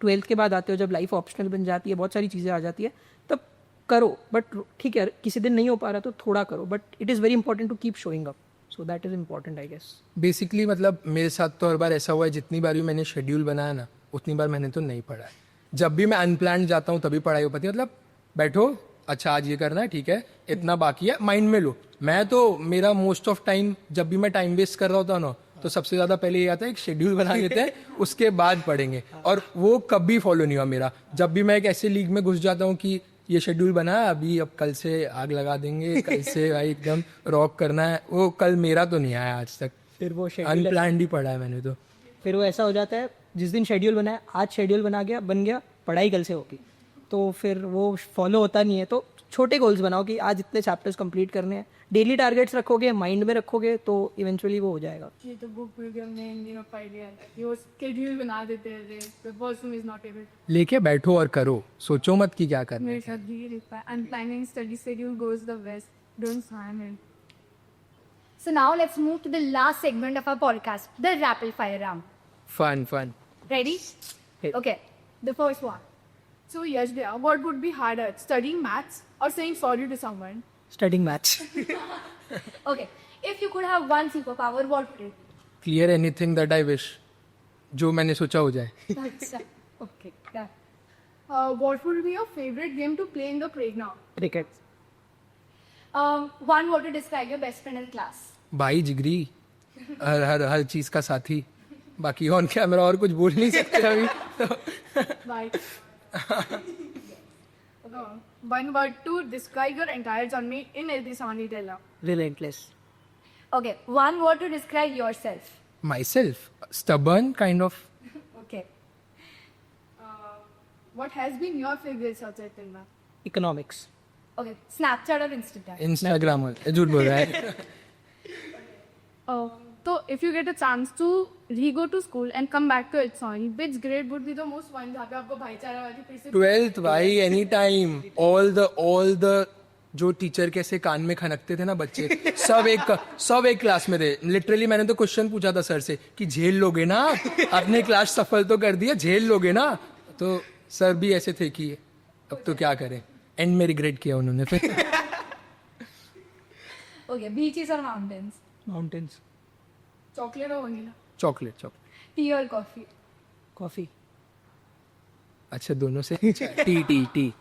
12th के बाद आते हो, जब लाइफ ऑप्शनल बन जाती है, बहुत सारी चीज़ें आ जाती है, तब करो. बट ठीक है, किसी दिन नहीं हो पा रहा तो थोड़ा करो, but it is very important to keep showing up. So that is important I guess. Basically मतलब मेरे साथ तो हर बार ऐसा हुआ है, जितनी बार भी मैंने शेड्यूल बनाया ना उतनी बार मैंने तो नहीं पढ़ा है. जब भी मैं अनप्लान्ड जाता हूँ तभी पढ़ाई हो पाती है. मतलब बैठो, अच्छा आज ये करना है, ठीक है, इतना बाकी है, माइंड में लो. मैं तो मेरा मोस्ट ऑफ टाइम जब भी मैं टाइम वेस्ट कर रहा होता हूँ ना, तो सबसे ज्यादा पहले ये आता है एक शेड्यूल बना लेते हैं, उसके बाद पढ़ेंगे. और वो कभी फॉलो नहीं हुआ मेरा. जब भी मैं एक ऐसे लीग में घुस जाता हूँ कि ये शेड्यूल बना है, अभी अब कल से आग लगा देंगे, कल से भाई एकदम रॉक करना है, वो कल मेरा तो नहीं आया आज तक. फिर वो अनप्लान्ड ही पढ़ा है मैंने तो. फिर वो ऐसा हो जाता है, जिस दिन शेड्यूल बनाया, आज शेड्यूल बन गया, पढ़ाई कल से होगी, तो फिर वो फॉलो होता नहीं है. तो छोटे गोल्स बनाओ कि आज इतने चैप्टर्स कंप्लीट करने हैं, डेली टारगेट्स रखोगे, माइंड में रखोगे, तो इवेंचुअली वो हो जाएगा. ये तो बुक भी हमने हिंदी में पढ़ लिया था कि वो स्केड्यूल बना देते हैं, the person is not able. लेके बैठो और करो, सोचो मत कि क्या करना मेरे है. साथ भी ये रहता है. And planning study schedule goes the best. Don't sign it. So now let's move to the last segment of our podcast, the rapid fire round. Fun. Ready? Okay. The first one. So Yashda, what would be harder, studying maths or saying sorry to someone? Studying maths. Okay. If you could have one superpower, what would it be? Clear anything that I wish. जो मैंने सोचा हो जाए. That's okay. Yeah. What would be your favorite game to play in the playground? Cricket. One word to describe your best friend in class. भाई जिगरी, हर चीज का साथी. बाकी ऑन कैमरा और कुछ बोल नहीं सकते अभी. Bye. One word to describe your entire journey in LD Sawani Della. Relentless. Okay. One word to describe yourself. My self stubborn kind of. Okay. What has been your favorite subject in math? Economics. Okay. Snapchat or Instagram? Instagram झूठ बोल रहा है. So if you get a chance to re-go to school and come back to it, sorry, which grade would be the most fun जहाँ पे आपको भाईचारा वाली फिर से 12th भाई, एनी टाइम. ऑल द जो टीचर के ऐसे कान में खनकते थे ना बच्चे, सब एक क्लास में थे. लिटरली मैंने तो क्वेश्चन पूछा था सर से कि झेल लोगे ना, अपने क्लास सफल तो कर दिया, झेल लोगे ना. तो सर भी ऐसे थे कि अब तो क्या करें. एंड में रिग्रेट किया उन्होंने फिर. Okay. Beaches or mountains? Mountains. chocolate or vanilla? Chocolate. Tea or coffee? Coffee. अच्छा दोनों से. T.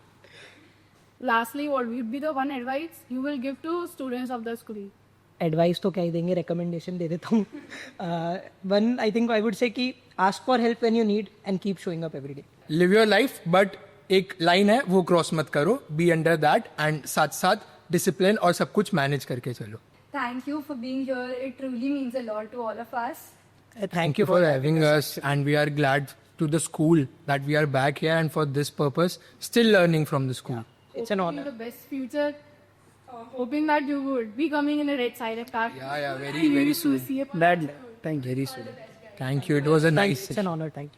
Lastly, what would be the one advice you will give to students of the school? Advice तो क्या ही देंगे, रिकमेंडेशन दे देता हूँ. One I think I would say कि ask for help when you need and keep showing up every day. Live your life, but एक लाइन है वो क्रॉस मत करो. बी अंडर दैट एंड साथ साथ डिसिप्लिन और सब कुछ मैनेज करके चलो. Thank you for being here. It truly means a lot to all of us. Thank you for having us, and we are glad to the school that we are back here and for this purpose, still learning from the school. It's an Hoping honor. the best future. Hoping that you would be coming in a red side car. Yeah, very to soon. see a That thank you. Very soon. Thank you. It was a nice It's an honor. Thank you.